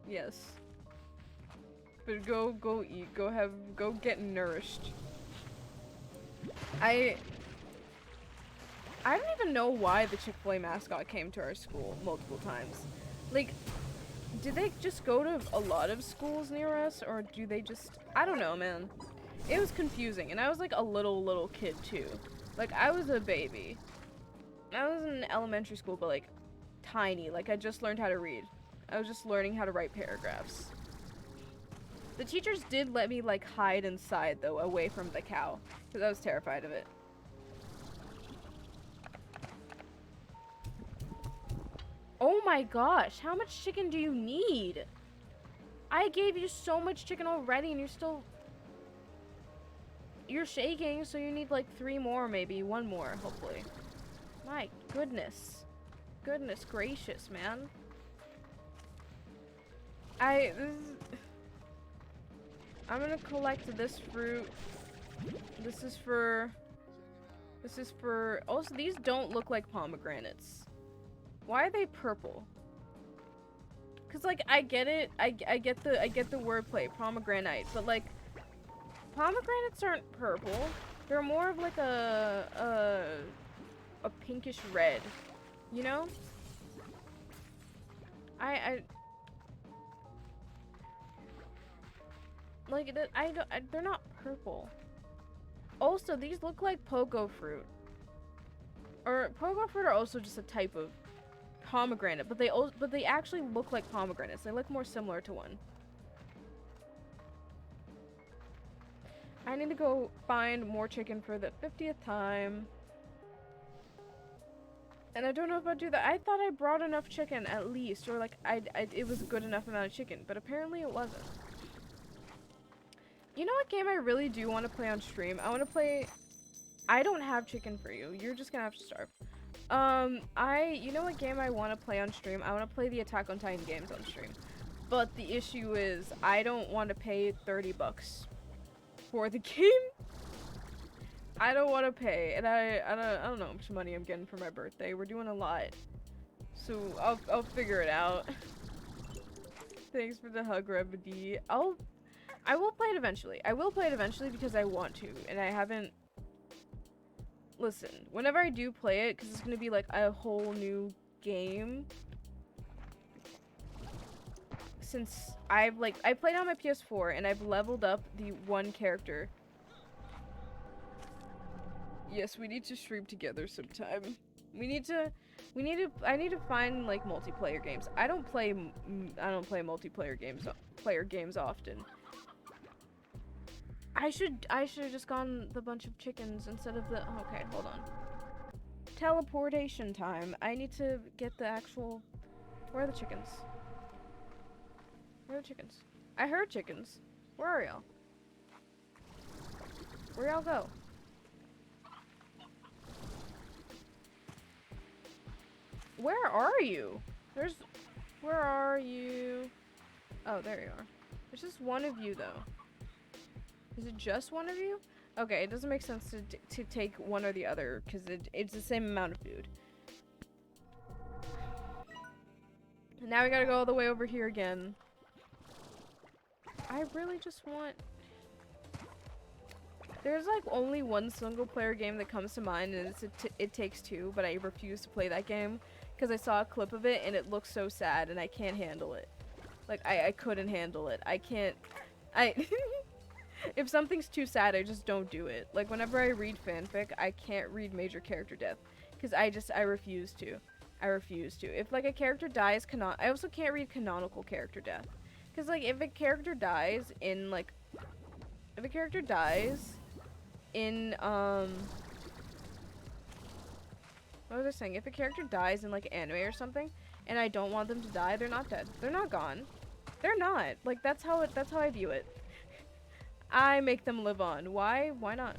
Yes. But go eat. Go get nourished. I don't even know why the Chick-fil-A mascot came to our school multiple times. Like, did they just go to a lot of schools near us, or do they just... I don't know, man. It was confusing, and I was like a little kid too. Like, I was a baby. I was in elementary school, but like, tiny. Like, I just learned how to read. I was just learning how to write paragraphs. The teachers did let me, like, hide inside, though, away from the cow, because I was terrified of it. Oh my gosh, how much chicken do you need? I gave you so much chicken already and you're shaking, so you need like 3 more, maybe 1 more, hopefully. My goodness. Goodness gracious, man. I'm gonna collect this fruit. This is for... Also, these don't look like pomegranates. Why are they purple? Cause like I get it, I get the wordplay, pomegranate, but like pomegranates aren't purple. They're more of like a pinkish red, you know? Like they're not purple. Also, these look like pogo fruit. Or pogo fruit are also just a type of pomegranate, but they actually look like pomegranates. They look more similar to one. I need to go find more chicken for the 50th time. And I don't know if I'll do that. I thought I brought enough chicken at least, or like it was a good enough amount of chicken, but apparently it wasn't. You know what game I really do want to play on stream? I want to play... I don't have chicken for you. You're just gonna have to starve. You know what game I want to play on stream? I want to play the Attack on Titan games on stream. But the issue is, I don't want to pay $30 for the game. I don't want to pay, and I don't know how much money I'm getting for my birthday. We're doing a lot. So, I'll figure it out. Thanks for the hug, Remedy. I will play it eventually. I will play it eventually because I want to, and I haven't... Listen, whenever I do play it, because it's going to be like a whole new game, since I played on my PS4 and I've leveled up the one character Yes, we need to stream together sometime. I need to find like multiplayer games. I don't play multiplayer games often. I should have just gone the bunch of chickens instead of the. Okay, hold on. Teleportation time. I need to get the actual. Where are the chickens? Where are the chickens? I heard chickens. Where are y'all? Where y'all go? Where are you? Where are you? Oh, there you are. There's just one of you, though. Is it just one of you? Okay, it doesn't make sense to take one or the other, because it's the same amount of food. And now we gotta go all the way over here again. I really just want... There's like only one single player game that comes to mind, and it's It Takes Two, but I refuse to play that game because I saw a clip of it and it looks so sad and I can't handle it. Like, I couldn't handle it. I can't... If something's too sad, I just don't do it. Like, whenever I read fanfic, I can't read major character death because I refuse to. I refuse to. If, like, a character dies, I also can't read canonical character death. Because, like, if a character dies in, like... If a character dies in, what was I saying? If a character dies in, like, anime or something, and I don't want them to die, they're not dead. They're not gone. They're not. Like, that's how I view it. I make them live on. Why? Why not?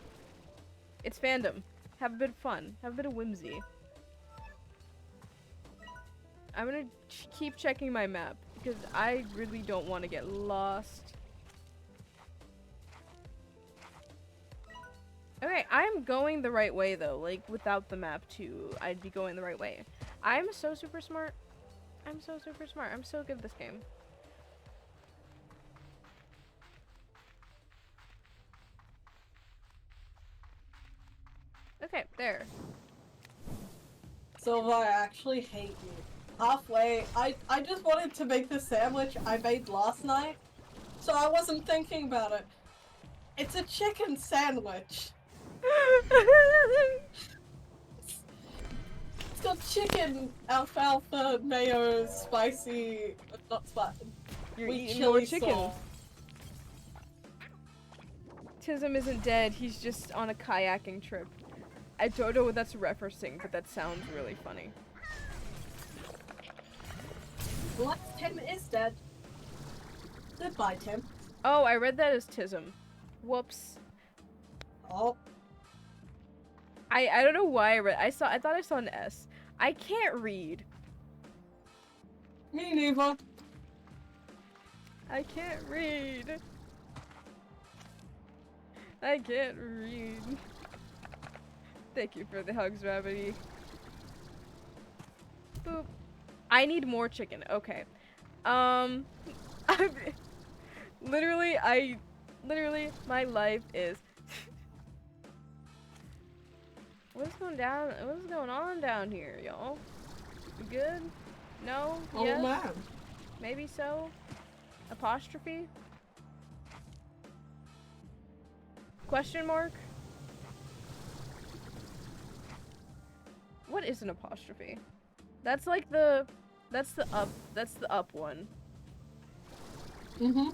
It's fandom. Have a bit of fun. Have a bit of whimsy. I'm gonna keep checking my map, because I really don't want to get lost. Okay, I'm going the right way, though. Like, without the map, too, I'd be going the right way. I'm so super smart. I'm so super smart. I'm so good at this game. Okay, there. Silva, I actually hate you. Halfway, I just wanted to make the sandwich I made last night, so I wasn't thinking about it. It's a chicken sandwich. It's got chicken, alfalfa, mayo, spicy, not spicy. You're eating chili more chicken. sauce. Tism isn't dead, he's just on a kayaking trip. I don't know what that's referencing, but that sounds really funny. What? Tim is dead. Goodbye, Tim. Oh, I read that as Tism. Whoops. Oh. I don't know why I thought I saw an S. I can't read. Me neither. I can't read. I can't read. Thank you for the hugs, Rabbity. Boop. I need more chicken. Okay. Literally, my life is... What's going on down here, y'all? You good? No? Oh, yes? man. Maybe so? Apostrophe? Question mark? What is an apostrophe? That's like that's the up one. Mm-hmm.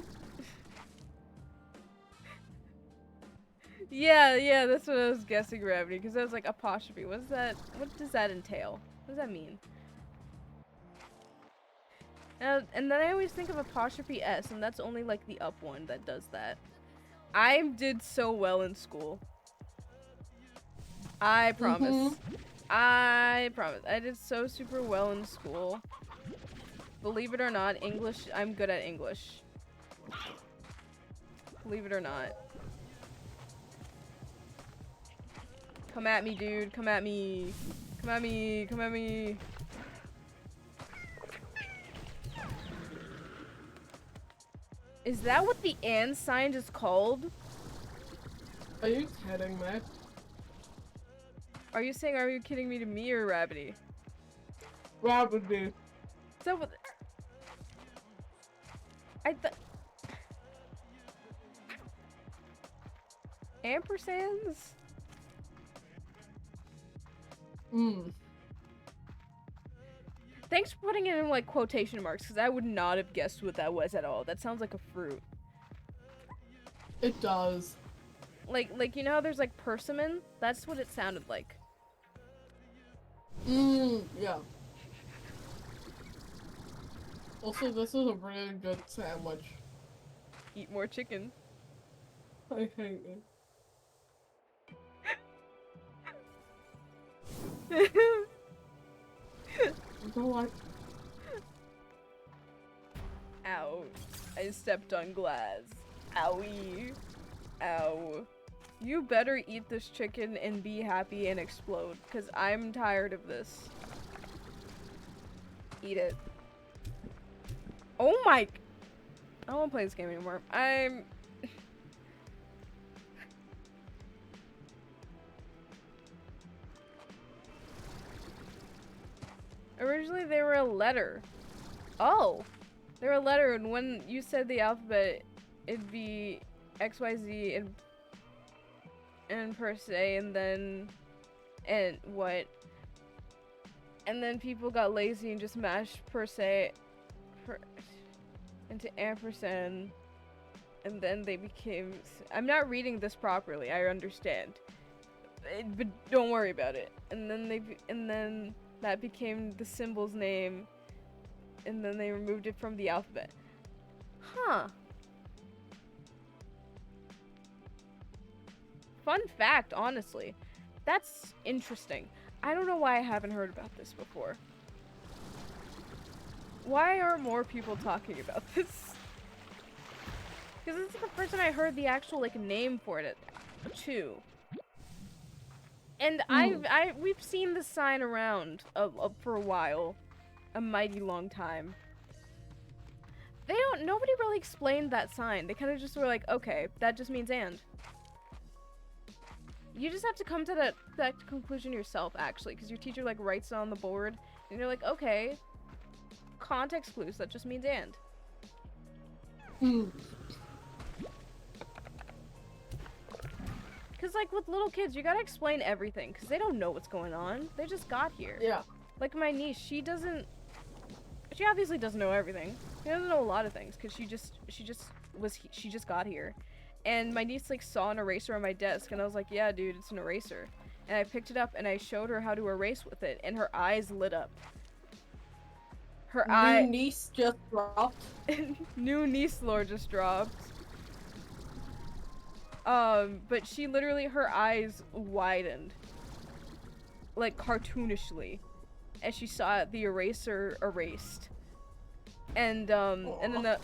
Yeah, that's what I was guessing, Gravity, because I was like, apostrophe, what does that entail? What does that mean? And then I always think of apostrophe S, and that's only like the up one that does that. I did so well in school. I promise. Mm-hmm. I promise. I did so super well in school. Believe it or not, English, I'm good at English. Believe it or not. Come at me, dude. Come at me. Come at me. Come at me. Is that what the and sign is called? Are you kidding me? Are you saying, are you kidding me to me or Rabbity? Rabbity. Is that what... Ampersands? Mm. Thanks for putting it in like quotation marks, because I would not have guessed what that was at all. That sounds like a fruit. It does. Like you know how there's like persimmon? That's what it sounded like. Yeah. Also, this is a really good sandwich. Eat more chicken. I hate it. No, Ow. I stepped on glass. Owie. Ow. You better eat this chicken and be happy and explode, because I'm tired of this. Eat it. Oh my... I don't want to play this game anymore. Originally they were a letter. Oh! They were a letter, and when you said the alphabet, it'd be XYZ and per se, and then... And what? And then people got lazy and just mashed per se into ampersand, and then they became... I'm not reading this properly, I understand. But don't worry about it. And then that became the symbol's name, and then they removed it from the alphabet. Huh. Fun fact, honestly. That's interesting. I don't know why I haven't heard about this before. Why are more people talking about this? Because this is the first time I heard the actual, like, name for it, too. And we've seen this sign around for a while. A mighty long time. Nobody really explained that sign. They kind of just were like, okay, that just means and. You just have to come to that conclusion yourself, actually, because your teacher, like, writes it on the board, and you're like, okay, context clues, that just means and. Because, like, with little kids, you gotta explain everything, because they don't know what's going on. They just got here. Yeah. Like, my niece, she obviously doesn't know everything. She doesn't know a lot of things, because she just got here. And my niece, like, saw an eraser on my desk, and I was like, yeah, dude, it's an eraser. And I picked it up, and I showed her how to erase with it, and her eyes lit up. New niece just dropped. New niece lore just dropped. But she literally, her eyes widened. Like, cartoonishly. As she saw the eraser erased. And and I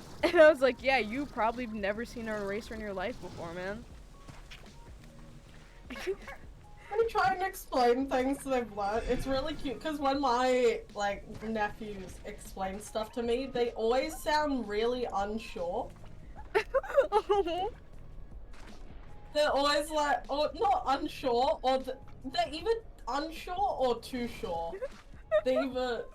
was like, yeah, you probably have never seen an eraser in your life before, man. I try and explain things that I've learned. It's really cute, because when my, like, nephews explain stuff to me, they always sound really unsure. They're always like, or not unsure, or they're either unsure or too sure. They're either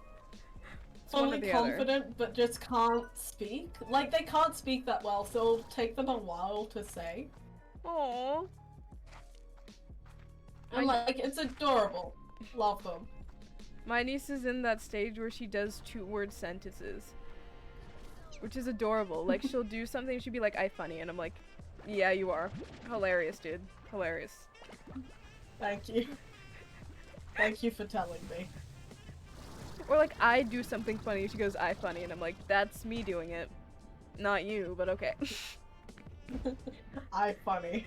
fully confident but just can't speak. Like, they can't speak that well, so it'll take them a while to say. Aww. And like, it's adorable. Love them. My niece is in that stage where she does 2-word sentences. Which is adorable. Like, she'll do something, she'll be like, I funny, and I'm like, yeah, you are. Hilarious, dude. Hilarious. Thank you. Thank you for telling me. Or like, I do something funny, she goes, I funny, and I'm like, that's me doing it. Not you, but okay. I funny.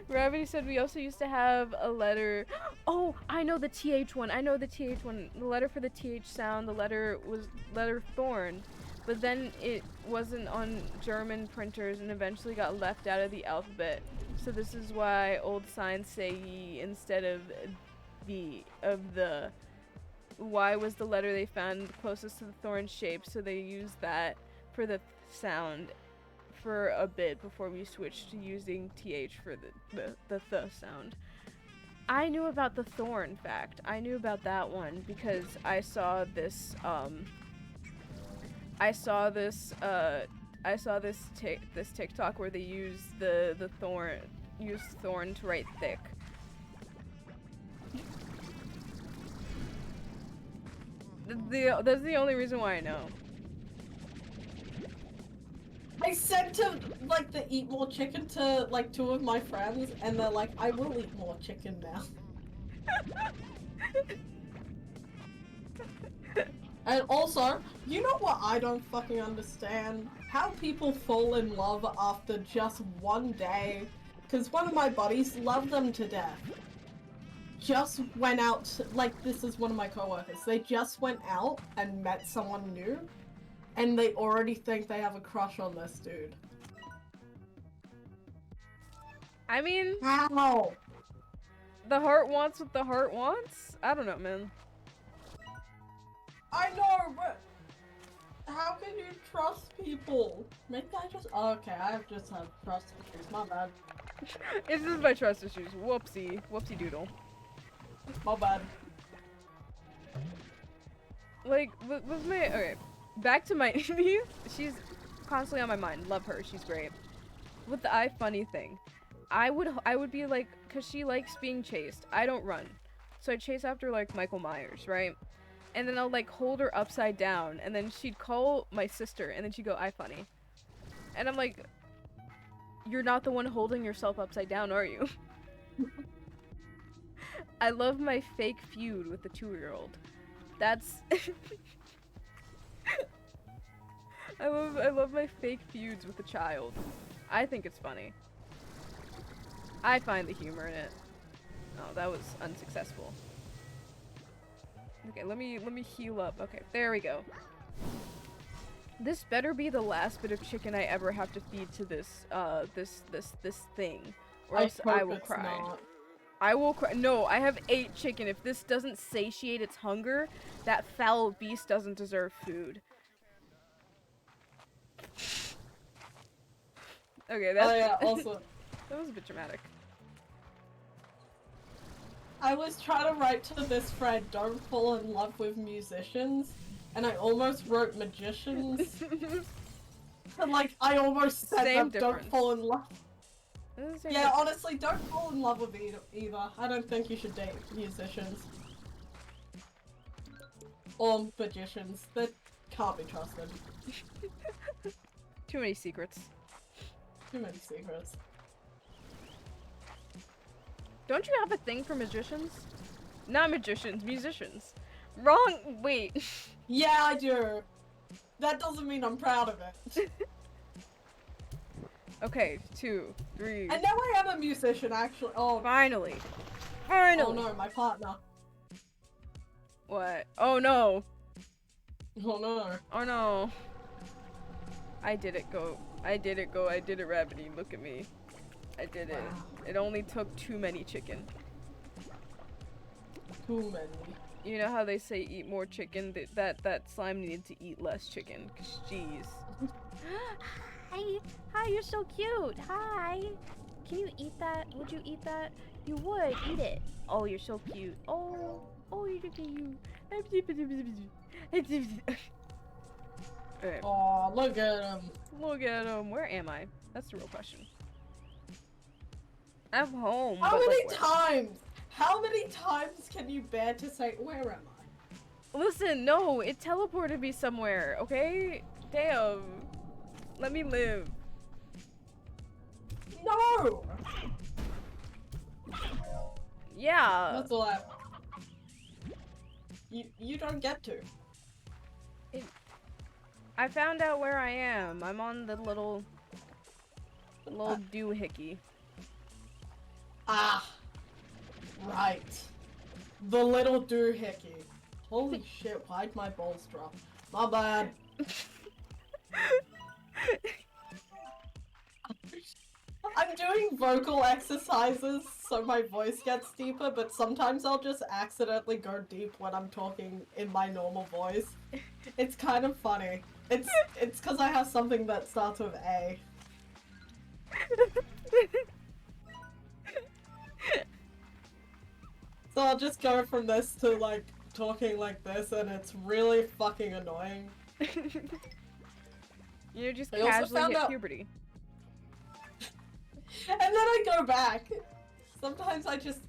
Gravity said we also used to have a letter. Oh, I know the TH one. I know the TH one. The letter for the TH sound, the letter was letter thorn. But then it wasn't on German printers and eventually got left out of the alphabet. So this is why old signs say ye instead of the. Y was the letter they found closest to the thorn shape, so they used that for the sound for a bit before we switched to using TH for the sound. I knew about the thorn fact. I knew about that one because I saw this this TikTok where they use thorn to write thick. That's the only reason why I know. I said to, like, the eat more chicken to, like, 2 of my friends, and they're like, I will eat more chicken now. And also, you know what I don't fucking understand? How people fall in love after just one day. Because one of my buddies loved them to death. Just went out, like, this is one of my coworkers. They just went out and met someone new, and they already think they have a crush on this dude. I mean, How? the heart wants what the heart wants? I don't know, man. I know, but how can you trust people? Maybe I just— oh, okay, I just have trust issues, my bad. It's just my trust issues. Whoopsie. Whoopsie doodle. My bad. Like, with my— okay, back to my niece. She's constantly on my mind. Love her. She's great. With the iFunny thing, I would be like, cause she likes being chased. I don't run, so I chase after like Michael Myers, right? And then I'll like hold her upside down, and then she'd call my sister, and then she'd go iFunny, and I'm like, you're not the one holding yourself upside down, are you? I love my fake feud with the 2-year-old. That's I love my fake feuds with the child. I think it's funny. I find the humor in it. Oh, that was unsuccessful. Okay, let me heal up. Okay, there we go. This better be the last bit of chicken I ever have to feed to this this thing, or else I will cry. Not. I will cry. No, I have 8 chicken. If this doesn't satiate its hunger, that foul beast doesn't deserve food. Okay, that's— Oh yeah, also, that was a bit dramatic. I was trying to write to this friend, don't fall in love with musicians, and I almost wrote magicians. And like, I almost said Same that, don't difference. fall in love. Yeah, Yeah. honestly, don't fall in love with either. I don't think you should date musicians. Or magicians. They can't be trusted. Too many secrets. Too many secrets. Don't you have a thing for magicians? Not magicians, musicians. Wrong. Wait. Yeah, I do. That doesn't mean I'm proud of it. Okay, 2, 3. And now I am a musician, actually. Oh, Finally. oh Finally. no, my partner. What? Oh no. Oh no. Oh no. I did it, go. I did it, go. I did it, Rabbity. Look at me. I did it. Wow. It only took too many chicken. Too many. You know how they say eat more chicken? That slime needed to eat less chicken. 'Cause jeez. Hi. Hi, you're so cute. Hi. Can you eat that? Would you eat that? You would. Eat it. Oh, you're so cute. Oh. Oh, you're so cute. Alright. Oh, look at him. Look at him. Where am I? That's the real question. I'm home. How but, many like, where? times? How many times can you bear to say, where am I? Listen, no, it teleported me somewhere, okay? Damn. Let me live. No! Yeah. That's all I— You don't get to. I found out where I am. I'm on the little doohickey. Ah. Right. The little doohickey. Holy shit, why'd my balls drop? My bad. I'm doing vocal exercises so my voice gets deeper, but sometimes I'll just accidentally go deep when I'm talking in my normal voice. It's kind of funny. It's because I have something that starts with A. So I'll just go from this to like talking like this, and it's really fucking annoying. You just I also casually found hit out— puberty. And then I go back. Sometimes I just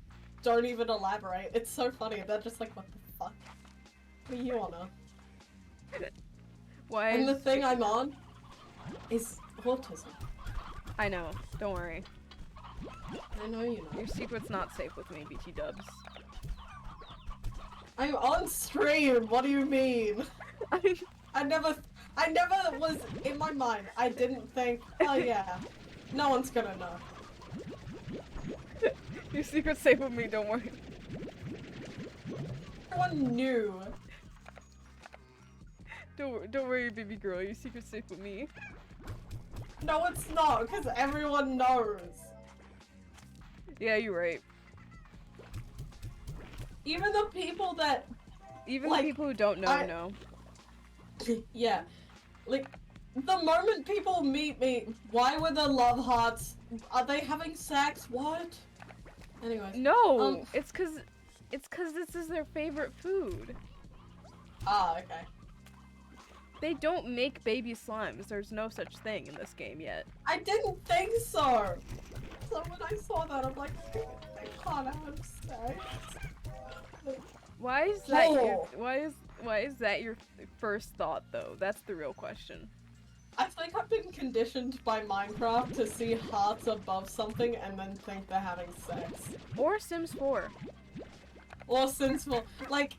don't even elaborate. It's so funny. They're just like, what the fuck? What do you wanna? Why? And the thing I'm on is autism. I know. Don't worry. I know you know. Your secret's not safe with me, BT dubs. I'm on stream. What do you mean? I never was in my mind. I didn't think. Oh yeah, no one's gonna know. Your secret's safe with me. Don't worry. Everyone knew. Don't worry, baby girl. Your secret's safe with me. No, it's not, because everyone knows. Yeah, you're right. Even the people that, Even like, the people who don't know know. yeah, like, the moment people meet me, why were the love hearts? Are they having sex? What? Anyways. No, it's cause this is their favorite food. Ah, okay. They don't make baby slimes. There's no such thing in this game yet. I didn't think so. So when I saw that, I'm like, they can't have sex. Why is that? No. Why is that your first thought though? That's the real question. I think I've been conditioned by Minecraft to see hearts above something and then think they're having sex. Or Sims 4. Or Sims 4. Like,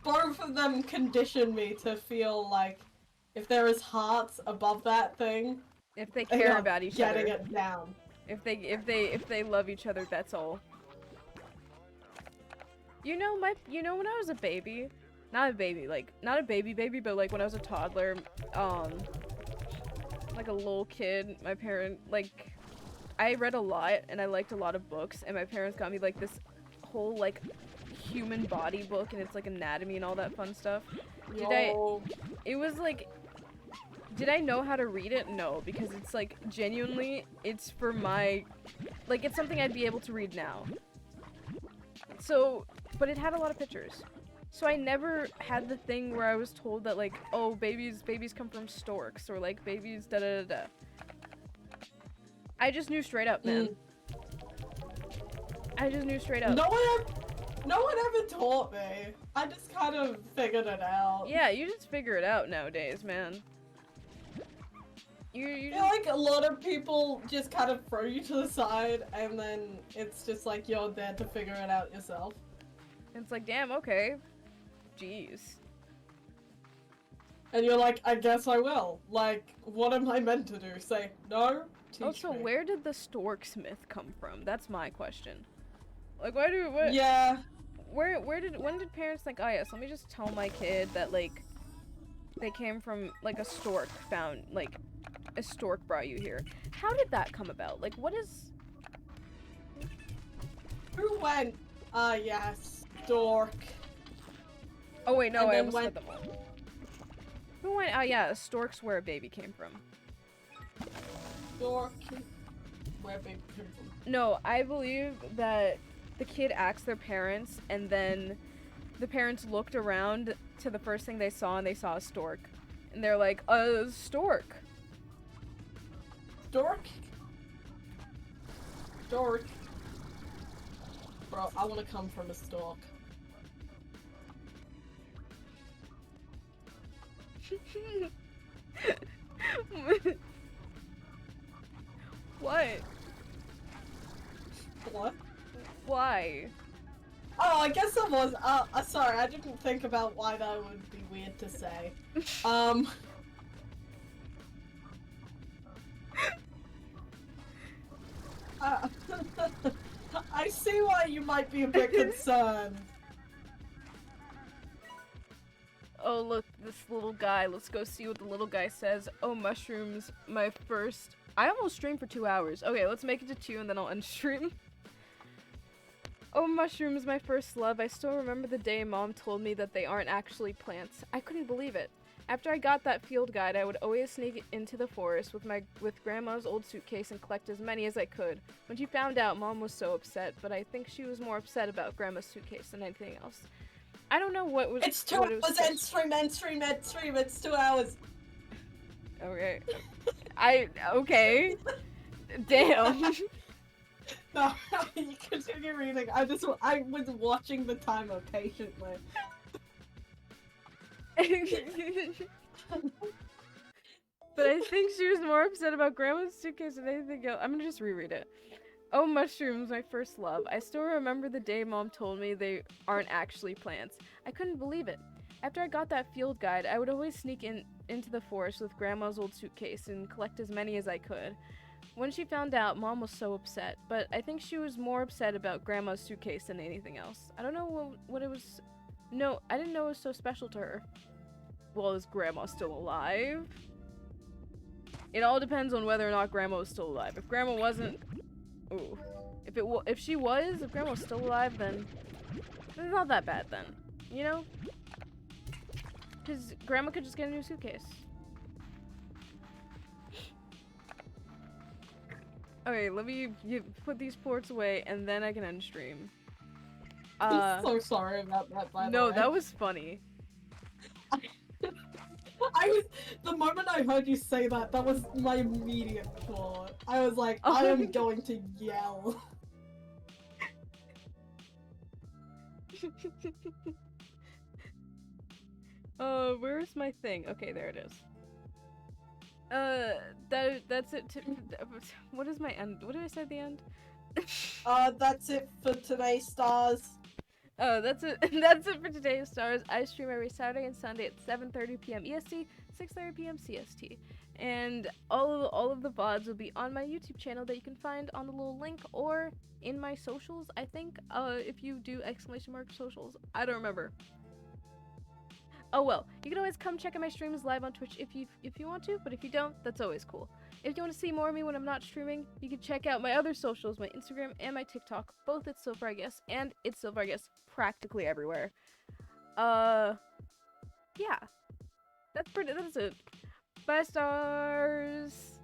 both of them condition me to feel like if there is hearts above that thing, If they care about each other. getting it down. If they love each other, that's all. You know when I was a baby, not a baby, like not a baby, but like when I was a toddler, like a little kid, my parent, like, I read a lot and I liked a lot of books, and my parents got me like this whole like human body book, and it's like anatomy and all that fun stuff. It was like, did I know how to read it? No, because it's like genuinely, it's for my, like, it's something I'd be able to read now. So, but it had a lot of pictures. So I never had the thing where I was told that like, oh, babies come from storks, or like babies da da da da. I just knew straight up, man. I just knew straight up. No one ever taught me. I just kind of figured it out. Yeah, you just figure it out nowadays, man. You I feel like a lot of people just kind of throw you to the side, and then it's just like you're there to figure it out yourself. It's like, damn, okay. Jeez. And you're like, I guess I will. Like, what am I meant to do? Say, no? Teach Also, me. where did the stork myth come from? That's my question. Like, Yeah. when did parents think, oh yes, let me just tell my kid that, like, they came from, like, a stork found, like, a stork brought you here. How did that come about? Like, what is... Who went? Yes. Stork. Oh wait, no, And I then almost said them all. Who went? Oh yeah, stork's where a baby came from. Stork. Where baby came from. No, I believe that the kid asked their parents, and then the parents looked around to the first thing they saw, and they saw a stork. And they're like, stork. Stork? Stork. Bro, I want to come from a stork. What? What? Why? Oh, I guess it was. Sorry, I didn't think about why that would be weird to say. I see why you might be a bit concerned. Oh, look, this little guy. Let's go see what the little guy says. Oh, mushrooms, my first... I almost streamed for 2 hours. Okay, let's make it to 2 and then I'll end stream. Oh, mushrooms, my first love. I still remember the day Mom told me that they aren't actually plants. I couldn't believe it. After I got that field guide, I would always sneak into the forest with Grandma's old suitcase and collect as many as I could. When she found out, Mom was so upset, but I think she was more upset about Grandma's suitcase than anything else. I don't know what was. It's 2 hours. End stream. It's 2 hours. Okay. Okay. Damn. No, you continue reading. I was watching the timer patiently. But I think she was more upset about Grandma's suitcase than anything else. I'm gonna just reread it. Oh, mushrooms, my first love. I still remember the day Mom told me they aren't actually plants. I couldn't believe it. After I got that field guide, I would always sneak into the forest with Grandma's old suitcase and collect as many as I could. When she found out, Mom was so upset, but I think she was more upset about Grandma's suitcase than anything else. I don't know what it was. No, I didn't know it was so special to her. Well, is Grandma still alive? It all depends on whether or not Grandma was still alive. If Grandma wasn't, ooh, if she was, if Grandma was still alive, then it's not that bad then, you know? Because Grandma could just get a new suitcase. Okay, let me put these ports away, and then I can end stream. I'm so sorry about that, by the way. No, that was funny. The moment I heard you say that, that was my immediate thought. I was like, I am going to yell. Where's my thing? Okay, there it is. That's it. What is my end? What did I say at the end? That's it for today, stars. Oh, that's it. That's it for today's stars. I stream every Saturday and Sunday at 7:30 p.m. EST, 6:30 p.m. CST, and all of the VODs will be on my YouTube channel that you can find on the little link or in my socials. I think if you do ! Socials, I don't remember. Oh well, you can always come check out my streams live on Twitch if you want to, but if you don't, that's always cool. If you want to see more of me when I'm not streaming, you can check out my other socials, my Instagram and my TikTok, both at SoFarGuess, and it's SoFarGuess practically everywhere. Yeah. That's it. Bye, stars!